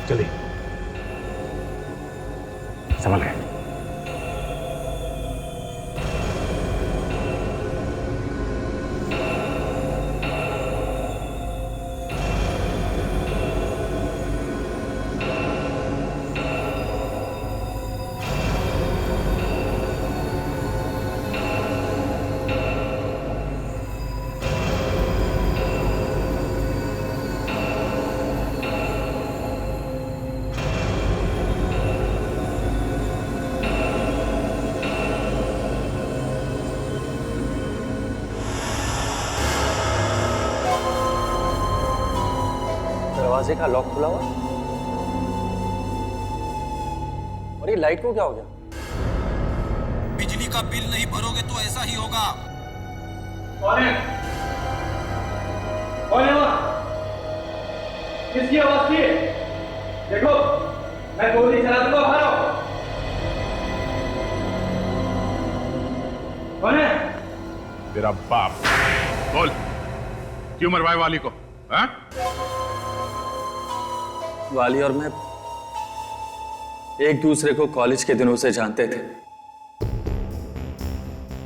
चलिए संभल गए। दरवाजे का लॉक खुला हुआ और ये लाइट को क्या हो गया? बिजली का बिल नहीं भरोगे तो ऐसा ही होगा। कौन है? कौन है वहाँ? किसकी आवाज थी? देखो मैं गोली चला दूंगा, बाहर आओ। कौन है? तेरा बाप। बोल, क्यों मरवाए वाली को? हाँ? वाली और मैं एक दूसरे को कॉलेज के दिनों से जानते थे।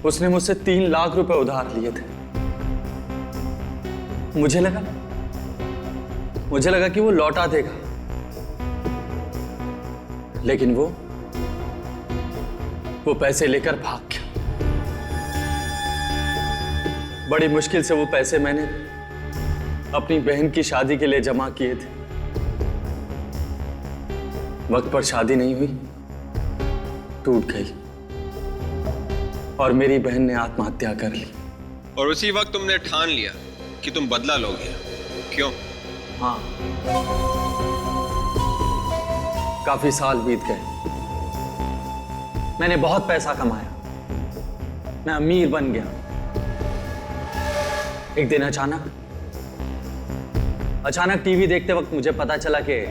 उसने मुझसे 3 लाख रुपए उधार लिए थे। मुझे लगा कि वो लौटा देगा, लेकिन वो पैसे लेकर भाग गया। बड़ी मुश्किल से वो पैसे मैंने अपनी बहन की शादी के लिए जमा किए थे। वक्त पर शादी नहीं हुई, टूट गई और मेरी बहन ने आत्महत्या कर ली। और उसी वक्त तुमने ठान लिया कि तुम बदला लोगे, क्यों? हाँ, काफी साल बीत गए। मैंने बहुत पैसा कमाया, मैं अमीर बन गया। एक दिन अचानक टीवी देखते वक्त मुझे पता चला कि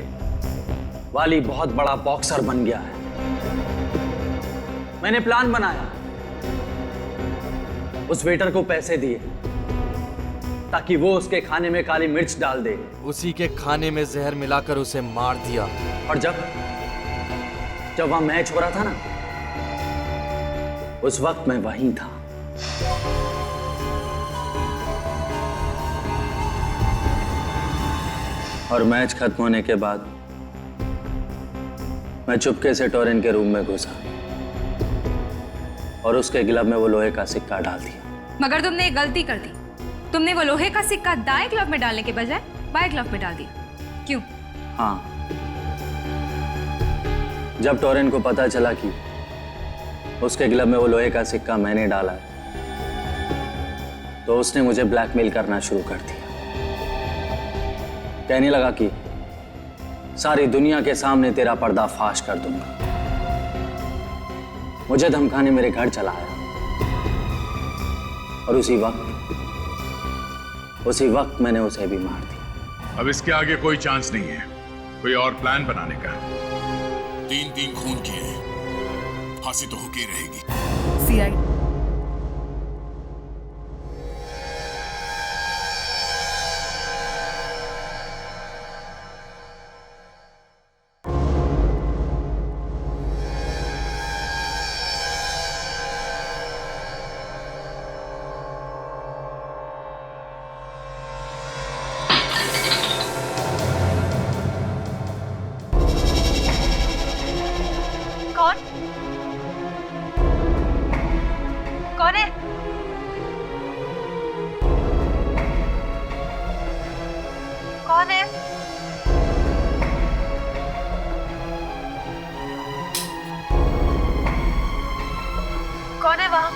वाली बहुत बड़ा बॉक्सर बन गया है। मैंने प्लान बनाया, उस वेटर को पैसे दिए ताकि वो उसके खाने में काली मिर्च डाल दे। उसी के खाने में जहर मिलाकर उसे मार दिया। और जब वहां मैच हो रहा था ना, उस वक्त मैं वहीं था। और मैच खत्म होने के बाद मैं चुपके से टोरेन के रूम में घुसा और उसके गिलब में वो लोहे का सिक्का डाल दिया। मगर तुमने एक गलती कर दी। तुमने वो लोहे का सिक्का दाएं ग्लव में डालने के बजाय बाएं ग्लव में डाल दिया। क्यों? हाँ, जब टोरेन को पता चला कि उसके गिलब में वो लोहे का सिक्का मैंने डाला है, तो उसने मुझे ब्लैकमेल करना शुरू कर दिया। कहने लगा कि सारी दुनिया के सामने तेरा पर्दाफाश कर दूंगा। मुझे धमकाने मेरे घर चला आया और उसी वक्त मैंने उसे भी मार दिया। अब इसके आगे कोई चांस नहीं है कोई और प्लान बनाने का। 3 खून किए हैं, फांसी तो होके रहेगी। सीआई कौन है? कौन है? कौन है वहां?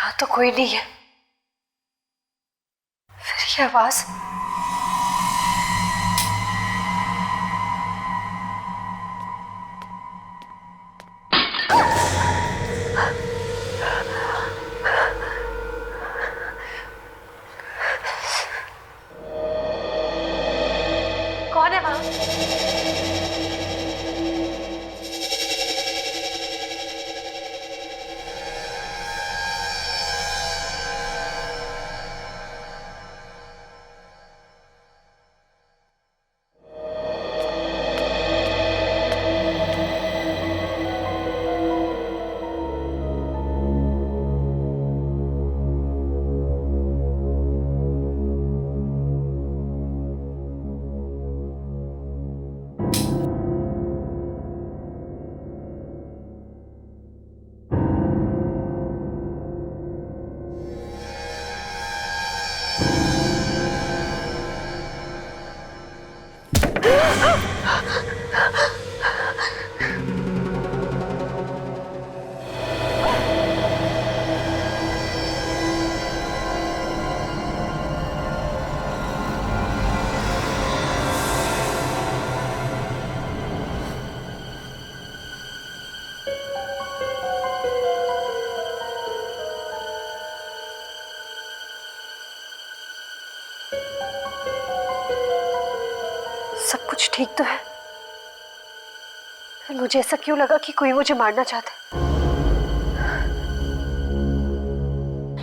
यहाँ तो कोई नहीं है। फिर ये आवाज। कौन है वहां? सब कुछ ठीक तो है, फिर मुझे ऐसा क्यों लगा कि कोई मुझे मारना चाहता है?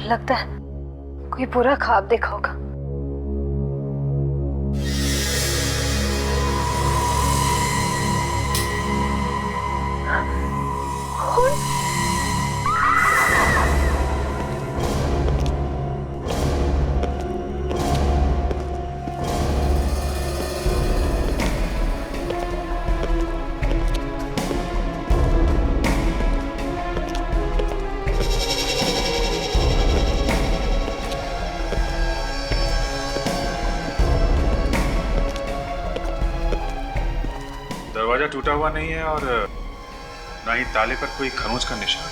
लगता है कोई बुरा ख्वाब देखा होगा। कौन? दरवाजा टूटा हुआ नहीं है और ना ही ताले पर कोई खरोंच का निशान।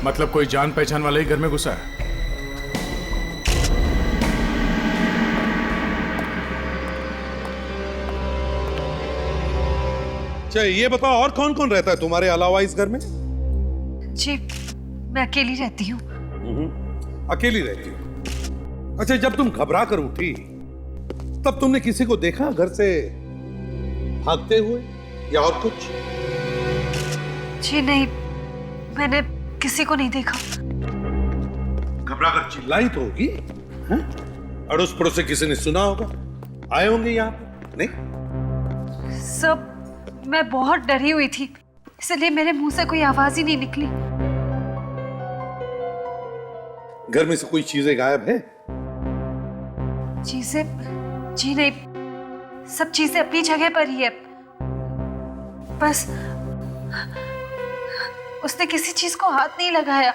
मतलब कोई जान पहचान वाला ही घर में घुसा है। अच्छा ये बताओ और कौन कौन रहता है तुम्हारे अलावा इस घर में? जी मैं अकेली रहती हूँ। अकेली रहती हो? अच्छा जब तुम घबरा कर उठी तब तुमने किसी को देखा घर से भागते हुए या और कुछ? जी नहीं, मैंने किसी को नहीं देखा। घबरा कर चिल्लाई तो होगी? अड़ोस पड़ोस से किसी ने सुना होगा, आए होंगे यहाँ पे? नहीं सब मैं बहुत डरी हुई थी, इसलिए मेरे मुंह से कोई आवाज ही नहीं निकली। घर में से कोई चीजें गायब है? चीजें? जी नहीं, सब चीजें अपनी जगह पर ही है। बस उसने किसी चीज को हाथ नहीं लगाया।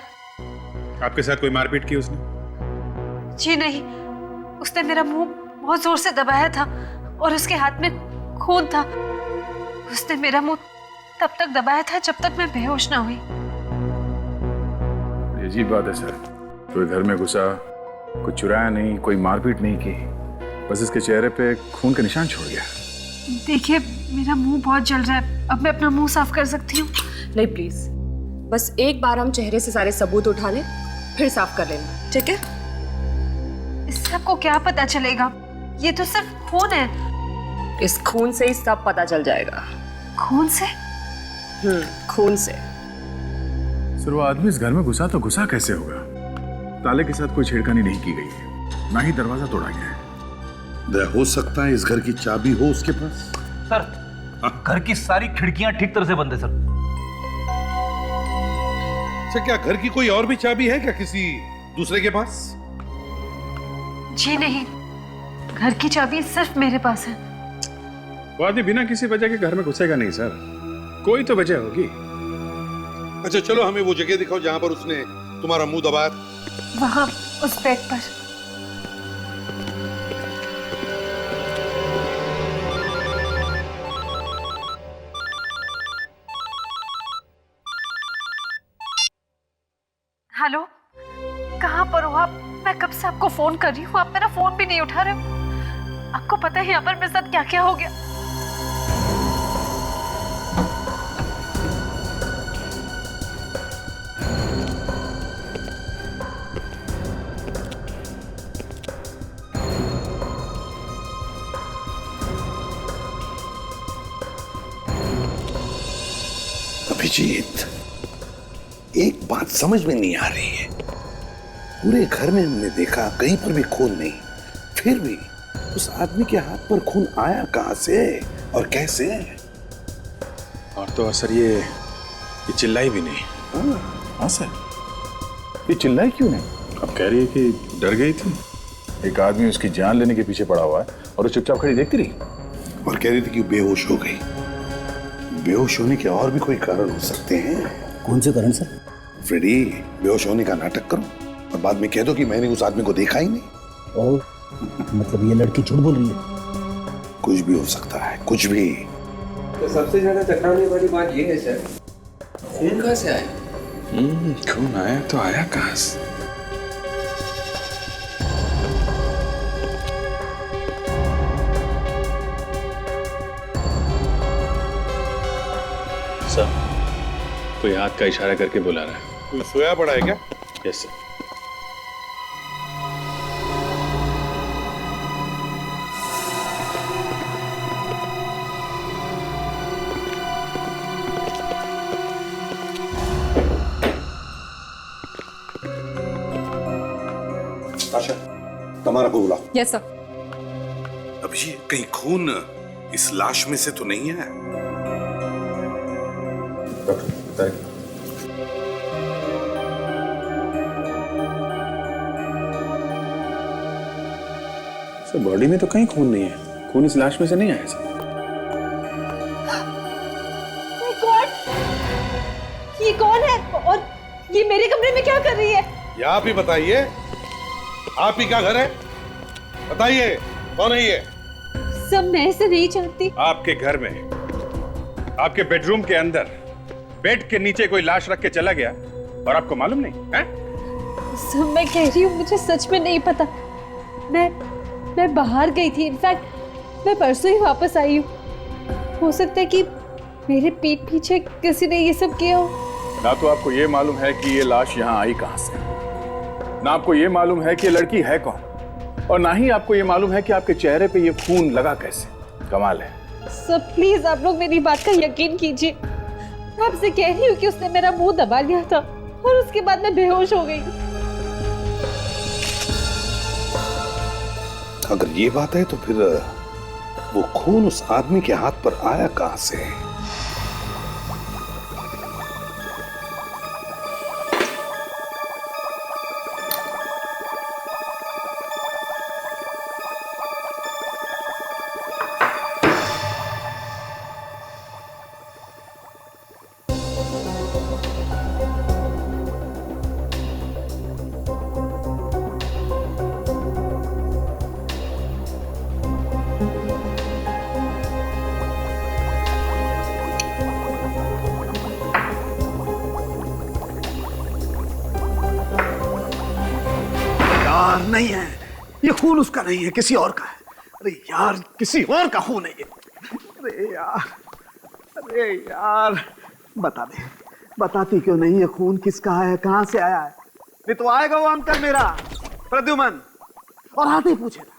आपके साथ कोई मारपीट की उसने? जी नहीं, उसने मेरा मुंह बहुत जोर से दबाया था और उसके हाथ में खून था। उसने मेरा मुंह तब तक दबाया था जब तक मैं बेहोश ना हुई। ये अजीब बात है सर, कोई घर में घुसा, कुछ चुराया नहीं, कोई मारपीट नहीं की, बस इसके चेहरे पे खून का निशान छोड़ गया। देखिए मेरा मुंह बहुत जल रहा है, अब मैं अपना मुंह साफ कर सकती हूँ? नहीं प्लीज, बस एक बार हम चेहरे से सारे सबूत उठा लें, फिर साफ कर लेना, ठीक है? इससे आपको क्या पता चलेगा? ये तो सिर्फ खून है। इस खून से ही सब पता चल जाएगा। खून से? खून से। सर वो आदमी इस घर में घुसा तो घुसा कैसे होगा? ताले के साथ कोई छेड़खानी नहीं की गई है, ना ही दरवाजा तोड़ा गया है। हो सकता है इस घर की चाबी हो उसके पास। सर घर की सारी खिड़कियां ठीक तरह से बंद है सर। अच्छा क्या घर की कोई और भी चाबी है क्या किसी दूसरे के पास? जी नहीं, घर की चाबी सिर्फ मेरे पास है। वो आदमी बिना किसी वजह के घर में घुसेगा नहीं सर, कोई तो वजह होगी। अच्छा चलो हमें वो जगह दिखाओ जहां पर उसने तुम्हारा मुंह दबाया। वहां उस बेड पर। हेलो मैं कब से आपको फोन कर रही हूँ, आप मेरा फोन भी नहीं उठा रहे हो। आपको पता है यहाँ पर मेरे साथ क्या क्या हो गया। अभिजीत, एक बात समझ में नहीं आ रही है। पूरे घर में हमने देखा, कहीं पर भी खून नहीं, फिर भी उस आदमी के हाथ पर खून आया कहां से और कैसे? और तो सर ये चिल्लाई भी नहीं। हाँ सर, ये चिल्लाई क्यों नहीं? अब कह रही है कि डर गई थी। एक आदमी उसकी जान लेने के पीछे पड़ा हुआ है और वो चुपचाप खड़ी देखती रही और कह रही थी कि बेहोश हो गई। बेहोश होने के और भी कोई कारण हो सकते हैं। कौन से कारण सर? फ्रेडी, बेहोश होने का नाटक करो और बाद में कह दो कि मैंने उस आदमी को देखा ही नहीं। और मतलब ये लड़की झूठ बोल रही है? कुछ भी हो सकता है, कुछ भी। तो सबसे ज्यादा चकराने वाली बात ये है सर, खून कहाँ से आया? खून आया तो आया कहाँ से? सर, कोई हाथ का इशारा करके बुला रहा है। कोई सोया पड़ा है क्या? Yes sir. आशा, तुम्हारा को बुला। Yes sir. अभिजीत, कहीं खून इस लाश में से तो नहीं है? सर, बॉडी में तो कहीं खून नहीं है। खून इस लाश में से नहीं आया सर। ये कौन है और ये मेरे कमरे में क्या कर रही है? ये आप ही बताइए, आप ही का घर है? बताइए कौन है ये? सब मैं इसे नहीं जानती। आपके घर में, आपके बेडरूम के अंदर, बेड के नीचे कोई लाश रख के चला गया और आपको मालूम नहीं है? सब मैं कह रही हूँ, मुझे सच में नहीं पता। मैं बाहर गई थी, इनफैक्ट मैं परसों ही वापस आई हूँ। हो सकता है कि मेरे पीठ पीछे किसी ने ये सब किया हो। ना तो आपको ये मालूम है कि ये लाश यहाँ आई कहाँ से, ना आपको ये मालूम है कि ये लड़की है कौन, और ना ही आपको ये मालूम है कि आपके चेहरे पे ये खून लगा कैसे। कमाल है। सब प्लीज आप लोग मेरी बात का यकीन कीजिए। मैं आपसे कह रही हूँ कि उसने मेरा मुंह दबा लिया था और उसके बाद मैं बेहोश हो गई। अगर ये बात है तो फिर वो खून उस आदमी के हाथ पर आया कहां से? नहीं है, ये खून उसका नहीं है, किसी और का है। अरे यार, किसी और का खून है ये। अरे यार, बता दे, बताती क्यों नहीं ये खून किसका है, कहां से आया है? नहीं तो आएगा वो अंकल मेरा प्रद्युमन और आते ही पूछेगा,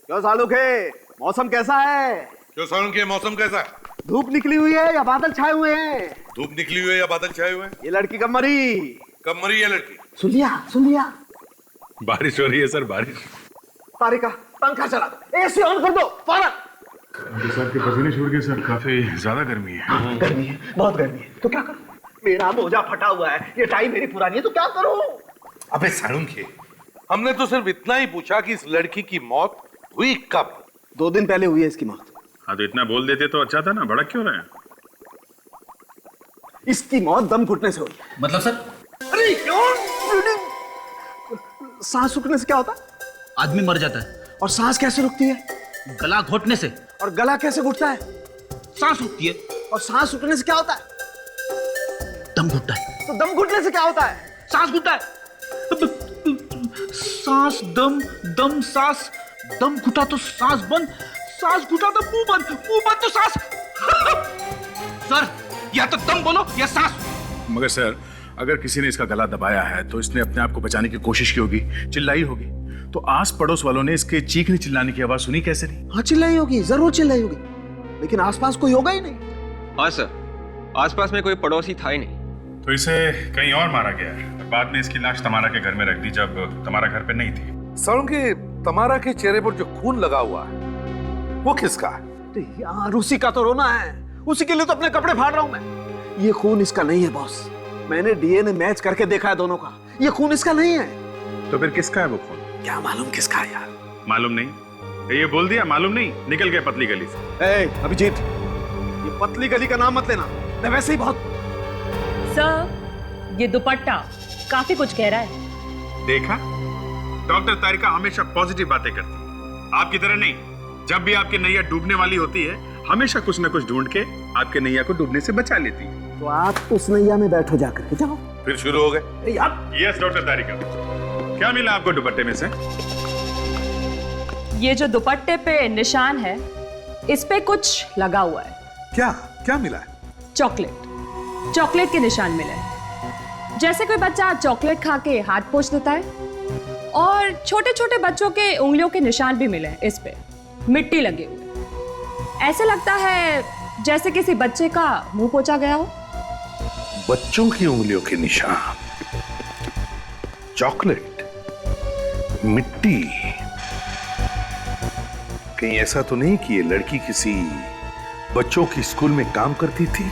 क्यों सालुके, मौसम कैसा है? क्यों सालुके, मौसम कैसा है? धूप निकली हुई है या बादल छाए हुए हैं? धूप निकली हुई है या बादल छाए हुए हैं? ये लड़की कब मरी है लड़की? सुन लिया। बारिश हो रही है सर, बारिश। तारिका, पंखा चला दो, एसी ऑन कर दो, फौरन। सर के पसीने छूट गए सर, काफी ज्यादा गर्मी है। गर्मी है, बहुत गर्मी है। तो क्या करूं? मेरा मोजा फटा हुआ है, ये टाई मेरी पुरानी है, तो क्या करूं? अबे सालुके, हमने तो सिर्फ इतना ही पूछा कि इस लड़की की मौत हुई कब? 2 दिन पहले हुई है इसकी मौत। हाँ तो इतना बोल देते तो अच्छा था ना, भड़क क्यों रहे हैं? इसकी मौत दम घुटने से हुई है। मतलब सर? अरे क्यों? सांस रुकने से क्या होता है? आदमी मर जाता है। और सांस कैसे रुकती है? गला घोटने से। और गला कैसे घुटता है? सांस रुकती है। और सांस रुकने से क्या होता है? दम घुटता है। तो दम घुटने से क्या होता है? सांस घुटता है। सांस दम, दम सांस, दम घुटा तो सांस बंद, सांस घुटा तो मुंह बंद, मुंह बंद तो सांस। सर, या तो दम बोलो या सांस। मगर सर, अगर किसी ने इसका गला दबाया है तो इसने अपने आप को बचाने की कोशिश की होगी, चिल्लाई होगी। तो आस पड़ोस वालों ने इसके चीखने चिल्लाने की आवाज सुनी कैसे नहीं? हाँ चिल्लाई होगी, जरूर चिल्लाई होगी, लेकिन आसपास कोई होगा ही नहीं। हाँ सर, आसपास में कोई पड़ोसी था ही नहीं। तो इसे कहीं और मारा गया है और बाद में इसकी लाश तमारा के घर में रख दी जब तमारा घर पे नहीं थी। सालुंकी, तमारा के चेहरे पर जो खून लगा हुआ है वो किसका है? यार उसी का तो रोना है, उसी के लिए तो अपने कपड़े फाड़ रहा हूं मैं। ये खून इसका नहीं है बॉस, मैंने डीएनए मैच करके देखा है दोनों का, ये खून इसका नहीं है। तो फिर किसका है वो खून? क्या मालूम किसका है यार? मालूम नहीं? ये बोल दिया मालूम नहीं, निकल गया पतली गली से। अभिजीत, ये पतली गली का नाम मत लेना, मैं वैसे ही बहुत। सर, ये दुपट्टा काफी कुछ कह रहा है। देखा, डॉक्टर तारिका हमेशा पॉजिटिव बातें करती है, आपकी तरह नहीं। जब भी आपकी नैया डूबने वाली होती है, हमेशा कुछ न कुछ ढूंढ के आपके नैया को डूबने से बचा लेती है। तो आप उस नैया में बैठो जाकर के, जाओ। फिर शुरू हो गए यार। यस डॉक्टर तारिका, क्या मिला आपको दुपट्टे में से? ये जो दुपट्टे पे निशान है, इस पे कुछ लगा हुआ है। क्या क्या मिला है? चॉकलेट, चॉकलेट के निशान मिले हैं। जैसे कोई बच्चा चॉकलेट खा के हाथ पोंछ देता है, और छोटे छोटे बच्चों के उंगलियों के निशान भी मिले हैं। इस पे मिट्टी लगी हुई, ऐसे लगता है जैसे किसी बच्चे का मुंह पोंछा गया हो। बच्चों की उंगलियों के निशान, चॉकलेट, मिट्टी। कहीं ऐसा तो नहीं कि ये लड़की किसी बच्चों की स्कूल में काम करती थी?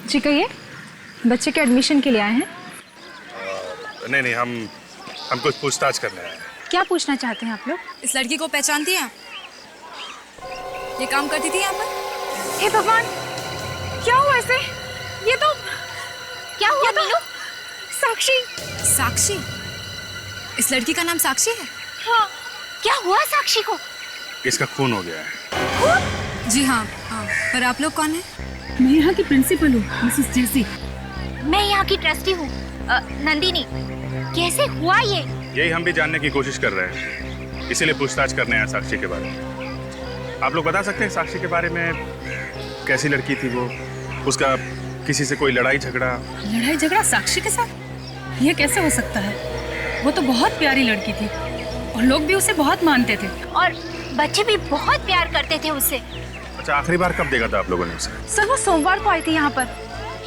जी कहिए, बच्चे के एडमिशन के लिए आए हैं? नहीं नहीं, हम कुछ पूछताछ करने आए हैं। क्या पूछना चाहते हैं आप लोग? इस लड़की को पहचानती हैं? ये काम करती थी यहाँ पर? हे भगवान, क्या हुआ इसे? ये तो क्या हुआ मीनू? साक्षी। साक्षी? इस लड़की का नाम साक्षी है? हाँ, क्या हुआ साक्षी को? इसका खून हो गया है। जी हाँ, पर आप लोग कौन हैं? मैं यहाँ की प्रिंसिपल हूँ, मिसेस जेसी। मैं यहाँ की ट्रस्टी हूँ, नंदिनी। कैसे हुआ ये? यही हम भी जानने की कोशिश कर रहे हैं, इसीलिए पूछताछ करने आए साक्षी के बारे में। आप लोग बता सकते हैं साक्षी के बारे में? कैसी लड़की थी वो? उसका किसी से कोई लड़ाई झगड़ा? लड़ाई झगड़ा साक्षी के साथ? ये कैसे हो सकता है? वो तो बहुत प्यारी लड़की थी और लोग भी उसे बहुत मानते थे, और बच्चे भी बहुत प्यार करते थे उससे। अच्छा, आखिरी बार कब देखा था आप लोगों ने उसे? सर, वो सोमवार को आई थी यहाँ पर।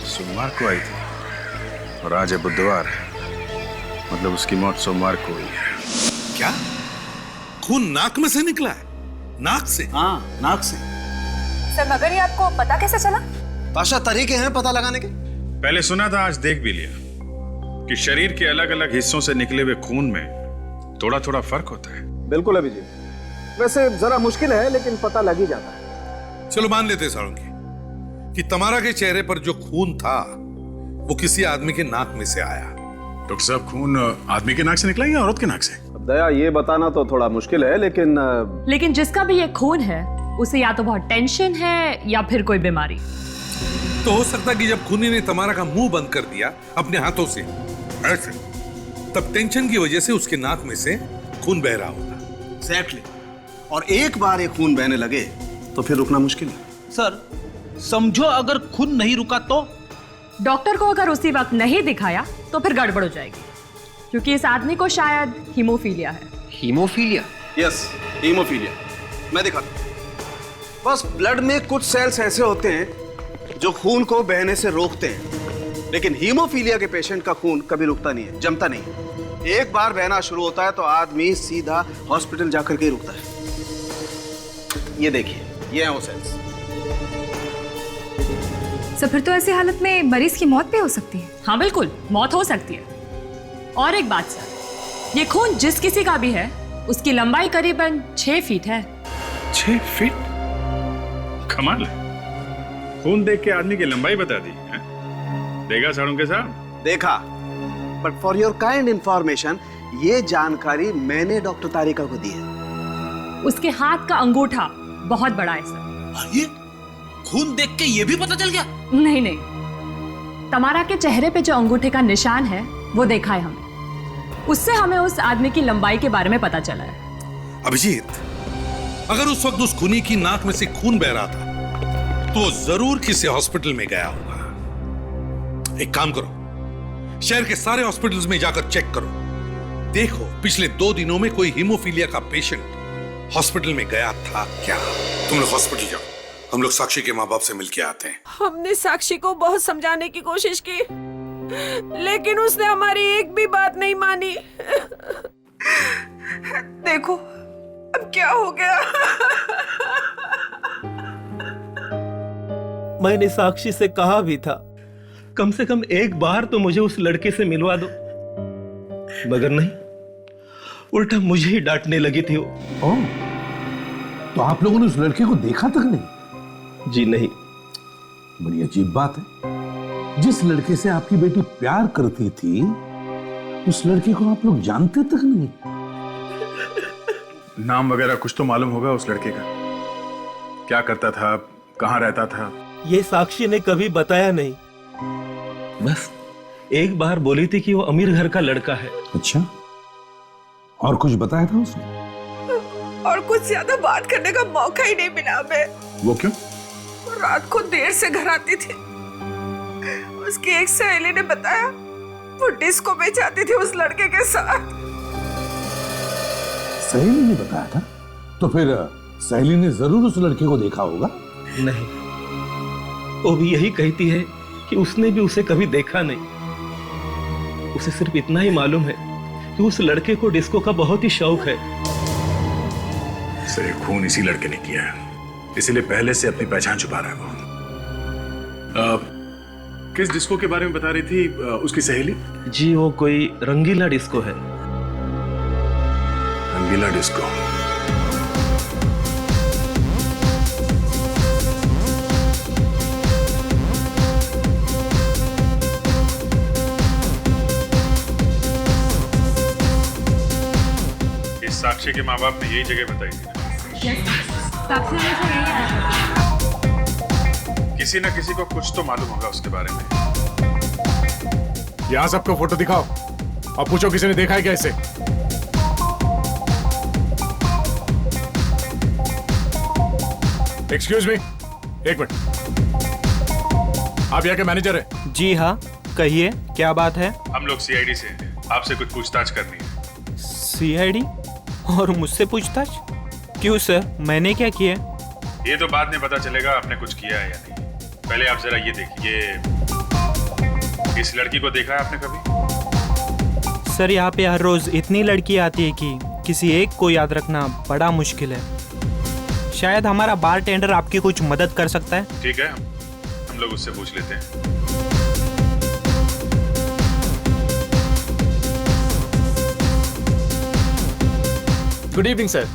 सोमवार को आई थी और आज है बुधवार, मतलब उसकी मौत सोमवार को हुई है। क्या खून नाक में से निकला है? नाक से? हाँ, नाक से। सर, मगर ये आपको पता कैसे चला? ताशा, तरीके हैं पता लगाने के। पहले सुना था, आज देख भी लिया कि शरीर के अलग अलग हिस्सों से निकले हुए खून में थोड़ा थोड़ा फर्क होता है। बिल्कुल अभिजीत, वैसे जरा मुश्किल है लेकिन पता लग ही जाता है। चलो मान लेते सालुंकी कि तमारा के चेहरे पर जो खून था वो किसी आदमी के नाक में से आया। डॉक्टर साहब, खून आदमी के नाक से निकला या औरत के नाक से? अब दया, ये बताना तो थोड़ा मुश्किल है, लेकिन जिसका भी ये खून है, उसे या तो बहुत टेंशन है या फिर कोई बीमारी। तो हो सकता है कि जब खूनी ने तमारा का मुंह बंद कर दिया अपने हाथों से ऐसे, तब टेंशन की वजह से उसके नाक में से खून बह रहा होगा। एग्जैक्टली। और एक बार ये खून बहने लगे तो फिर रुकना मुश्किल है। सर, समझो अगर खून नहीं रुका तो? डॉक्टर को अगर उसी वक्त नहीं दिखाया तो फिर गड़बड़ हो जाएगी, क्योंकि इस आदमी को शायद हीमोफीलिया है। हीमोफीलिया? Yes, haemophilia. मैं दिखाता हूं। बस ब्लड में कुछ सेल्स ऐसे होते हैं जो खून को बहने से रोकते हैं, लेकिन हीमोफीलिया के पेशेंट का खून कभी रुकता नहीं है, जमता नहीं है। एक बार बहना शुरू होता है तो आदमी सीधा हॉस्पिटल जाकर के रुकता है। ये देखिए, ये हैं वो सेल्स। सर फिर तो ऐसी हालत में मरीज की मौत भी हो सकती है। हाँ बिल्कुल, मौत हो सकती है। और एक बात सर, ये खून जिस किसी का भी है उसकी लंबाई करीबन 6 फीट है। 6 फीट? कमाल है। खून देख के आदमी की लंबाई बता दी है? देखा साड़ों के साथ? देखा, but for your kind information, ये जानकारी मैंने डॉक्टर तारिका को दी है। उसके हाथ का अंगूठा बहुत बड़ा है सर। ये खून देख के ये भी पता चल गया? नहीं नहीं, तमारा के चेहरे पे जो अंगूठे का निशान है वो देखा है हमने, उससे हमें उस आदमी की लंबाई के बारे में पता चला है। अभिजीत, अगर उस वक्त उस खूनी की नाक में से खून बह रहा था तो जरूर किसी हॉस्पिटल में गया होगा। एक काम करो, शहर के सारे हॉस्पिटल्स में जाकर चेक करो, देखो पिछले 2 दिनों में कोई हीमोफीलिया का पेशेंट हॉस्पिटल में गया था क्या। तुम लोग हॉस्पिटल जाओ, हम लोग साक्षी के माँ बाप से मिलके आते हैं। हमने साक्षी को बहुत समझाने की कोशिश की, लेकिन उसने हमारी एक भी बात नहीं मानी। देखो अब क्या हो गया। मैंने साक्षी से कहा भी था, कम से कम एक बार तो मुझे उस लड़के से मिलवा दो, मगर नहीं, उल्टा मुझे ही डांटने लगी थी वो। तो आप लोगों ने उस लड़के को देखा तक नहीं? जी नहीं। बड़ी अजीब बात है, जिस लड़के से आपकी बेटी प्यार करती थी उस लड़के को आप लोग जानते तक नहीं। नाम वगैरह कुछ तो मालूम होगा उस लड़के का? क्या करता था, कहाँ रहता था? ये साक्षी ने कभी बताया नहीं, बस एक बार बोली थी कि वो अमीर घर का लड़का है। अच्छा, और कुछ बताया था उसने? और कुछ ज्यादा बात करने का मौका ही नहीं मिला हमें। वो क्यों? रात को देर से घर आती थी, उसकी एक सहेली ने बताया वो डिस्को में जाती थी उस लड़के के साथ। सहेली ने बताया था? तो फिर सहेली ने जरूर उस लड़के को देखा होगा। नहीं, वो भी यही कहती है कि उसने भी उसे कभी देखा नहीं। उसे सिर्फ इतना ही मालूम है कि उस लड़के को डिस्को का बहुत ही शौक है। सर, खून इसी लड़के ने किया है, इसीलिए पहले से अपनी पहचान छुपा रहा है वो। किस डिस्को के बारे में बता रही थी उसकी सहेली? जी वो कोई रंगीला डिस्को है। रंगीला डिस्को? इस साक्षी के माँ बाप ने यही जगह बताई थी। किसी न किसी को कुछ तो मालूम होगा उसके बारे में। यहां सबको फोटो दिखाओ और पूछो किसी ने देखा है क्या इसे। एक्सक्यूज मी, एक मिनट। आप यहाँ के मैनेजर हैं? जी हाँ, कहिए क्या बात है। हम लोग सीआईडी से हैं, आपसे कुछ पूछताछ करनी है। सीआईडी? और मुझसे पूछताछ क्यों सर, मैंने क्या किया? ये तो बाद में पता चलेगा आपने कुछ किया है या नहीं। पहले आप जरा ये देखिए, इस लड़की को देखा है आपने कभी? सर यहाँ पे हर रोज इतनी लड़की आती है कि किसी एक को याद रखना बड़ा मुश्किल है। शायद हमारा बारटेंडर आपकी कुछ मदद कर सकता है। ठीक है, हम लोग उससे पूछ लेते हैं। Good evening sir.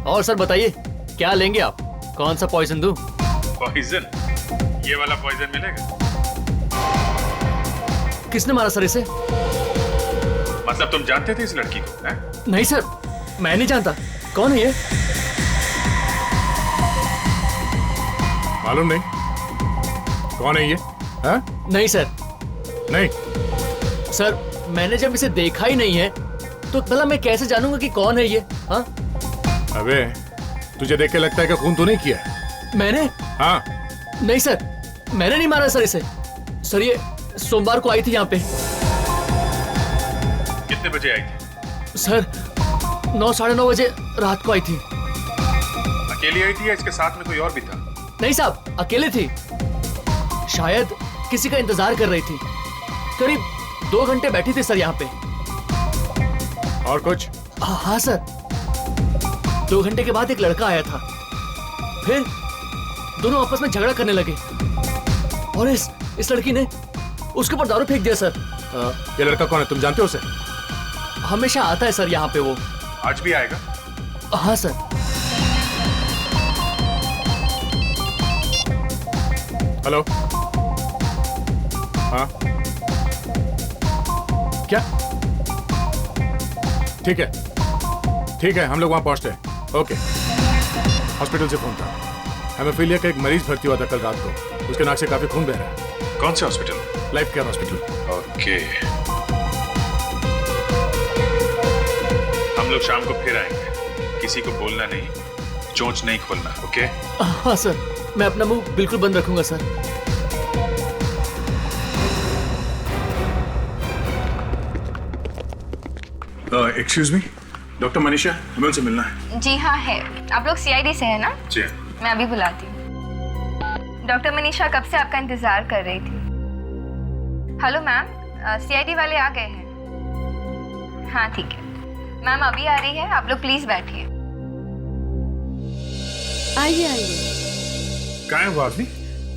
और सर बताइए क्या लेंगे आप? कौन सा पॉइजन दूं? पॉइजन? ये वाला पॉइजन मिलेगा? किसने मारा सर इसे? मतलब तुम जानते थे इस लड़की को? है? नहीं सर, मैं नहीं जानता। कौन है ये? मालूम नहीं कौन है ये? है? नहीं सर। नहीं सर, मैंने जब इसे देखा ही नहीं है तो भला मैं कैसे जानूंगा कि कौन है ये? हाँ? अबे तुझे देख के लगता है कि खून तूने किया? मैंने? हाँ। नहीं सर, मैंने नहीं मारा सर इसे। सर ये सोमवार को आई थी यहाँ पे। कितने बजे आई थी? सर 9 साढ़े 9 बजे रात को आई थी। अकेली आई थी या इसके साथ में कोई और भी था? नहीं साहब, अकेले थी। शायद किसी का इंतजार कर रही थी। करीब 2 घंटे बैठी थी सर यहाँ पे। और कुछ? हाँ सर, 2 घंटे के बाद एक लड़का आया था। फिर दोनों आपस में झगड़ा करने लगे और इस लड़की ने उसके ऊपर दारू फेंक दिया सर। ये लड़का कौन है, तुम जानते हो उसे? हमेशा आता है सर यहाँ पे वो। आज भी आएगा? हाँ सर। हेलो। हाँ क्या? ठीक है हम लोग वहां पहुंचते हैं। ओके। हॉस्पिटल से फोन था, हेमोफीलिया का एक मरीज भर्ती हुआ था कल रात को, उसके नाक से काफी खून बह रहा है। कौन से hospital? Life care hospital. Okay, हम लोग शाम को फिर आएंगे, किसी को बोलना नहीं, चोंच नहीं खोलना। ओके? हाँ सर, मैं अपना मुंह बिल्कुल बंद रखूंगा sir. Excuse me, doctor Manisha, हमें उनसे मिलना है। जी हाँ है। आप लोग सीआईडी से है ना? जी। मैं अभी बुलाती हूँ। डॉक्टर मनीषा कब से आपका इंतजार कर रही थी। हेलो मैम, सीआईडी वाले आ गए हैं। हाँ ठीक है मैम, अभी आ रही है, आप लोग प्लीज बैठिए। आइए आइए। कहाँ है वो आदमी?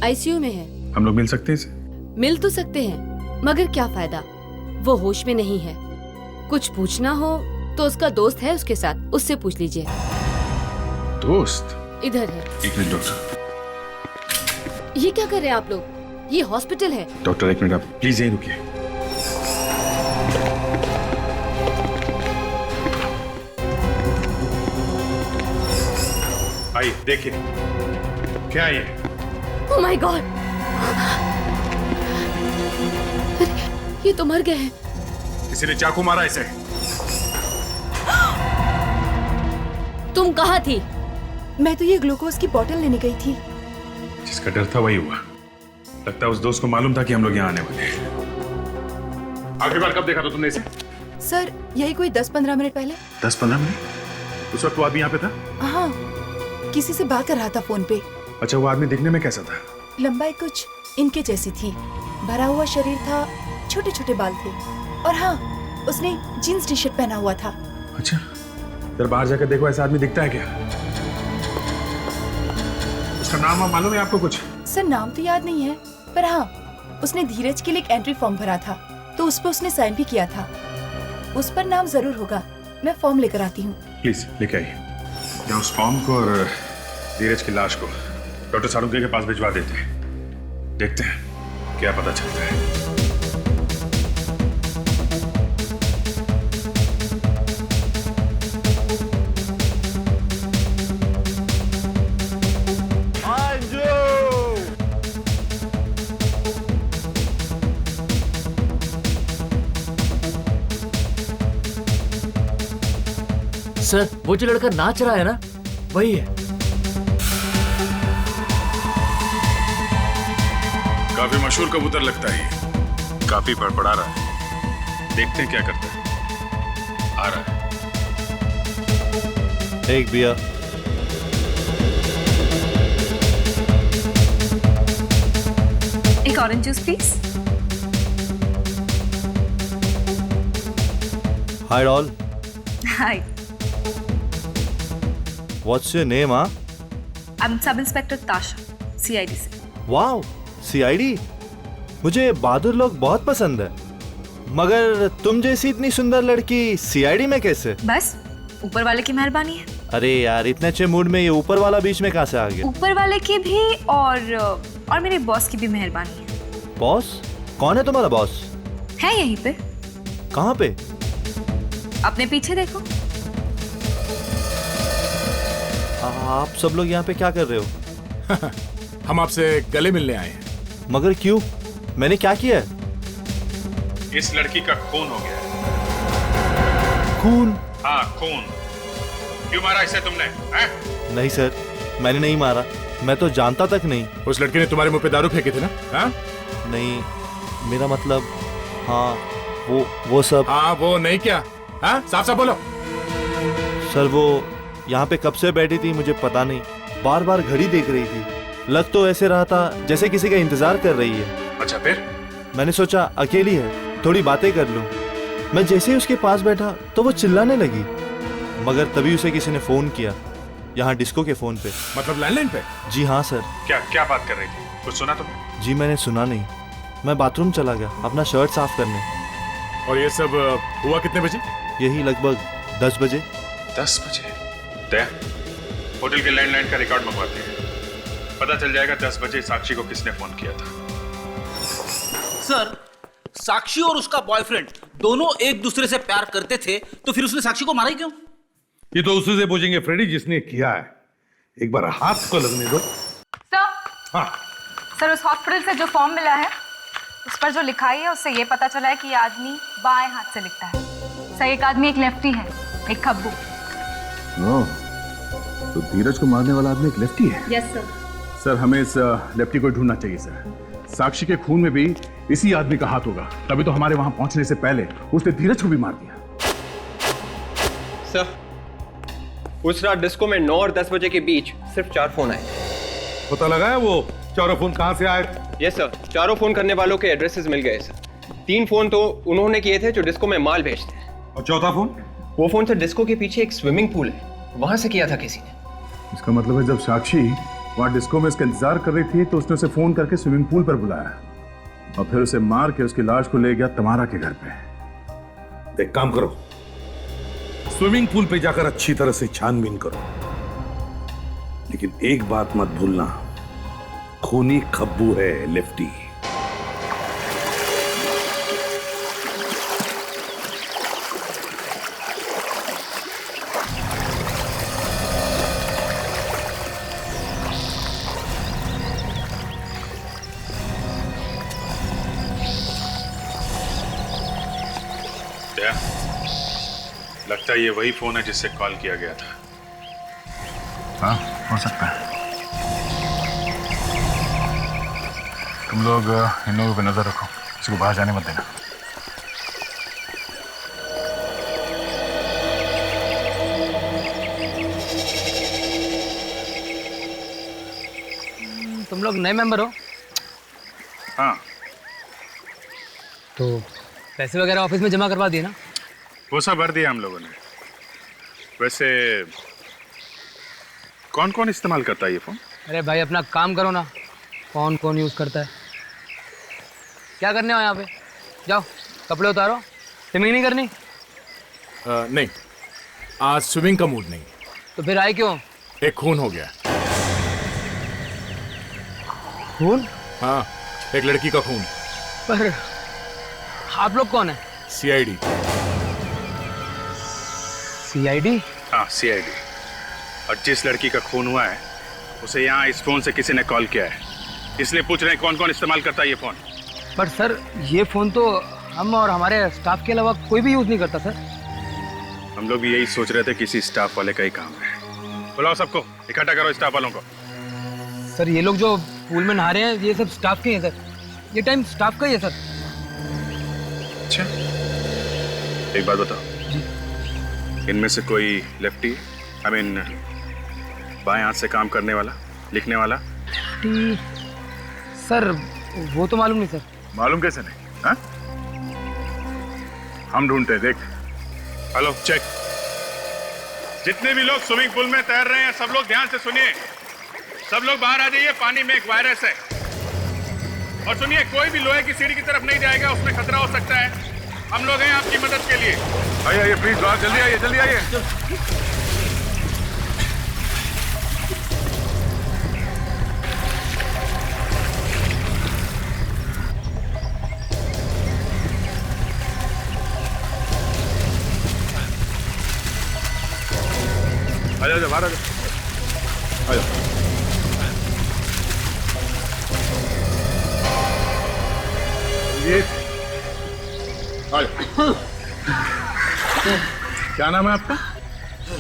आईसीयू में है। हम लोग मिल सकते हैं इसे? मिल तो सकते हैं, मगर क्या फायदा, वो होश में नहीं है। कुछ पूछना हो तो उसका दोस्त है उसके साथ, उससे पूछ लीजिए। दोस्त? इधर है। एक मिनट डॉक्टर। ये क्या कर रहे हैं आप लोग, ये हॉस्पिटल है। डॉक्टर एक मिनट, आप प्लीज यहीं रुकिए। आइए देखिए, क्या है ये? ओह माय गॉड, ये तो मर गए हैं। किसी ने चाकू मारा इसे। तुम कहाँ थी? मैं तो ये ग्लूकोज की बोतल लेने गई थी। जिसका डर था वही हुआ। लगता है उस दोस्त को मालूम था कि हम लोग यहाँ आने वाले हैं। आखिरी बार कब देखा था तुमने इसे? सर यही कोई 10-15 मिनट पहले। 10-15 मिनट? उस वक्त वो आदमी यहाँ पे था? हाँ, किसी से बात कर रहा था फोन पे। अच्छा, वो आदमी दिखने में कैसा था? लंबाई कुछ इनके जैसी थी, भरा हुआ शरीर था, छोटे छोटे बाल थे, और हाँ उसने जीन्स टी शर्ट पहना हुआ था। अच्छा, जरा बाहर जाकर देखो ऐसा आदमी दिखता है क्या? उसका नाम मालूम है आपको कुछ? सर नाम तो याद नहीं है, पर हाँ उसने धीरज के लिए एक एंट्री फॉर्म भरा था, तो उस पर उसने साइन भी किया था। उस पर नाम जरूर होगा, मैं फॉर्म लेकर आती हूँ। प्लीज लेके आइए। या उस फॉर्म को और धीरज की लाश को डॉक्टर सालुंके के पास भिजवा देते हैं, देखते हैं क्या पता चलता है। सर वो जो लड़का नाच रहा है ना, वही है। काफी मशहूर कबूतर लगता है ये, काफी बड़बड़ा रहा है। देखते हैं क्या करता है। आ रहा है। एक बियर। एक orange juice please. Hi all. Hi. What's your name? हाँ, आई एम सब इंस्पेक्टर ताशा, सीआईडी से। Wow, CID. मुझे बहादुर लोग बहुत पसंद है, मगर तुम जैसी इतनी सुंदर लड़की सीआईडी में कैसे? बस ऊपर वाले की मेहरबानी है। अरे यार, इतने अच्छे मूड में ये ऊपर वाला बीच में कहाँ से आ गया? ऊपर वाले की भी और मेरे बॉस की भी मेहरबानी है। बॉस? कौन है तुम्हारा बॉस? है यहीं पे। कहाँ पे? अपने पीछे देखो। आप सब लोग यहाँ पे क्या कर रहे हो? हम आपसे गले मिलने आए हैं। मगर क्यों? मैंने क्या किया है? इस लड़की का खून हो गया है। खून? हाँ खून। क्यों मारा इसे तुमने? नहीं सर, मैंने नहीं मारा, मैं तो जानता तक नहीं। उस लड़की ने तुम्हारे मुंह पे दारू फेंकी थी ना? हाँ? नहीं, मेरा मतलब हाँ वो सब। हाँ वो नहीं क्या? हाँ साफ साफ बोलो। सर वो यहाँ पे कब से बैठी थी मुझे पता नहीं, बार बार घड़ी देख रही थी, लग तो ऐसे रहा था जैसे किसी का इंतजार कर रही है। अच्छा फिर? मैंने सोचा अकेली है, थोड़ी बातें कर लूं। मैं जैसे ही उसके पास बैठा तो वो चिल्लाने लगी, मगर तभी उसे किसी ने फोन किया। यहाँ डिस्को के फोन पे। मतलब लैंडलाइन पे? जी हाँ सर। क्या क्या बात कर रही थी? कुछ सुना तुमने? जी मैंने सुना नहीं, मैं बाथरूम चला गया अपना शर्ट साफ करने। और ये सब हुआ कितने बजे? यही लगभग 10 बजे। 10 बजे? दया, होटल के लैंडलाइन का रिकॉर्ड मंगवाते हैं, पता चल जाएगा 10 बजे साक्षी को किसने फोन किया था। सर, साक्षी और उसका बॉयफ्रेंड दोनों एक दूसरे से प्यार करते थे, तो फिर उसने साक्षी को मारा ही क्यों? ये तो उसी से पूछेंगे फ्रेडी जिसने किया है। एक बार हाथ को लगने दो। सर, हाँ सर उस हॉस्पिटल से जो फॉर्म मिला है उस पर जो लिखाई है उससे ये पता चला है कि ये आदमी बाएं हाथ से लिखता है। सर एक आदमी एक लेफ्टी है, एक खब्बू। तो धीरज को मारने वाला आदमी एक लेफ्टी है? Yes sir. सर हमें इस लेफ्टी को ढूंढना चाहिए सर। साक्षी के खून में भी इसी आदमी का हाथ होगा, तभी तो हमारे वहां पहुंचने से पहले उसने धीरज को भी मार दिया। सर, उस रात डिस्को में 9 और 10 बजे के बीच सिर्फ 4 फोन आए। पता लगा है वो चारों फोन कहां से आए? यस सर, चारों फोन करने वालों के एड्रेसेस मिल गए सर। 3 फोन तो उन्होंने किए थे जो डिस्को में माल भेजते हैं। और चौथा फोन? वो फोन से डिस्को के पीछे एक स्विमिंग पूल है, वहां से किया था किसी ने। इसका मतलब है जब साक्षी वहां डिस्को में इसका इंतजार कर रही थी तो उसने उसे फोन करके स्विमिंग पूल पर बुलाया और फिर उसे मार के उसकी लाश को ले गया तमारा के घर पे। एक काम करो, स्विमिंग पूल पे जाकर अच्छी तरह से छानबीन करो, लेकिन एक बात मत भूलना, खूनी खब्बू है लेफ्टी। लगता है ये वही फोन है जिससे कॉल किया गया था। हाँ हो सकता है। तुम लोग इन लोगों पे नजर रखो, किसी को बाहर जाने मत देना। तुम लोग नए मेंबर हो? हाँ। तो पैसे वगैरह ऑफिस में जमा करवा दिए ना? वो सब भर दिया हम लोगों ने। वैसे कौन कौन इस्तेमाल करता है ये फोन? अरे भाई अपना काम करो ना, कौन कौन यूज़ करता है। क्या करने हो यहाँ पे? जाओ कपड़े उतारो, स्विमिंग नहीं करनी? नहीं, आज स्विमिंग का मूड नहीं। तो फिर आए क्यों? एक खून हो गया। खून? हाँ, एक लड़की का खून। पर आप लोग कौन है? CID। CID? हाँ CID। और जिस लड़की का खून हुआ है उसे यहाँ इस फोन से किसी ने कॉल किया है, इसलिए पूछ रहे हैं कौन कौन इस्तेमाल करता है ये फोन। पर सर ये फोन तो हम और हमारे स्टाफ के अलावा कोई भी यूज नहीं करता सर। हम लोग भी यही सोच रहे थे किसी स्टाफ वाले का ही काम है। बुलाओ सबको, इकट्ठा करो स्टाफ वालों को। सर ये लोग जो पूल में नहा रहे हैं ये सब स्टाफ के हैं सर, ये टाइम स्टाफ का ही है सर। अच्छा, एक बात बताओ, इनमें से कोई लेफ्टी, आई मीन बाएं हाथ से काम करने वाला, लिखने वाला? सर वो तो मालूम नहीं सर। मालूम कैसे नहीं? हाँ? हम ढूंढते हैं, देख। Hello check. जितने भी लोग स्विमिंग पूल में तैर रहे हैं सब लोग ध्यान से सुनिए, सब लोग बाहर आ जाइए, पानी में एक वायरस है। और सुनिए, कोई भी लोहे की सीढ़ी की तरफ नहीं जाएगा, उसमें खतरा हो सकता है। हम लोग हैं आपकी मदद के लिए। आइए आइए प्लीज, बाहर जल्दी आइए, जल्दी आइए। आ जाओ, बाहर आ जाओ, आ जाओ। ये आ जाओ। क्या नाम है आपका?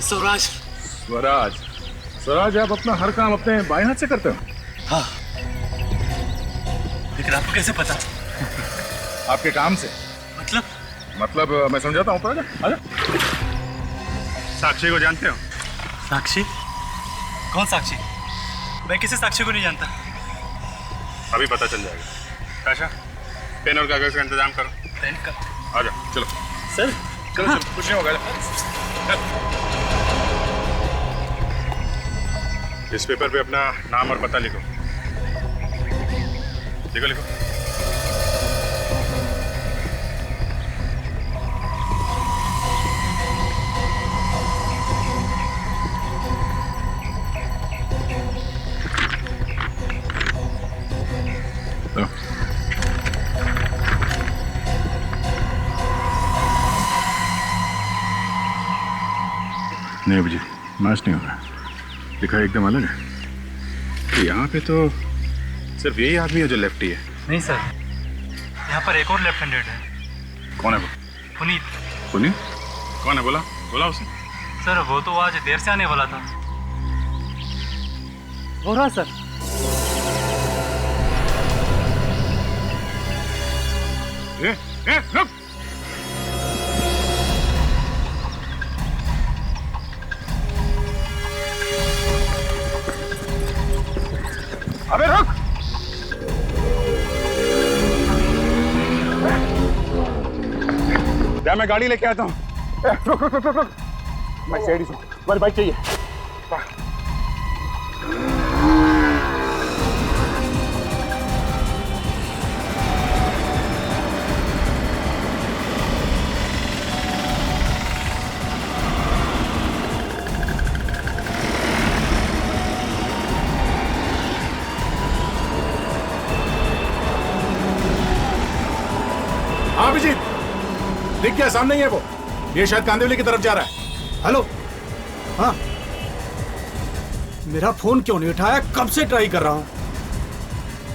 स्वराज। स्वराज। स्वराज, आप अपना हर काम अपने बाएं हाथ से करते हो? हाँ। लेकिन आपको कैसे पता? आपके काम से? मतलब मैं समझाता हूँ, पर आ जाओ। साक्षी को जानते हो? साक्षी? कौन साक्षी? मैं किसी साक्षी को नहीं जानता। अभी पता चल जाएगा। काशा, पेन और कागज का इंतजाम करो। पेन का? आ जाओ, चलो। सर चलो चलो, कुछ नहीं होगा। इस पेपर पे अपना नाम और पता लिखो। लिखो लिखो। नहीं अभिजीत, मैच नहीं हो रहा। लिखा एकदम अलग है। तो यहाँ पे तो सिर्फ यही आदमी है जो लेफ्टी है। नहीं सर, यहाँ पर एक और लेफ्ट हैंडेड है। कौन है वो? पुनीत। पुनीत? कौन है? बोला बोला उसे। सर वो तो आज देर से आने वाला था। हो रहा सर। रुक। अबे रुक। क्या मैं गाड़ी लेके आता हूँ। रुक रुक रुक रुक। मैं सीआईडी से तुम्हारी बाइक चाहिए। हाँ अभिजीत, दिख गया सामने ही है वो। ये शायद कांदिवली की तरफ जा रहा है। हेलो। हाँ, मेरा फोन क्यों नहीं उठाया? कब से ट्राई कर रहा हूं।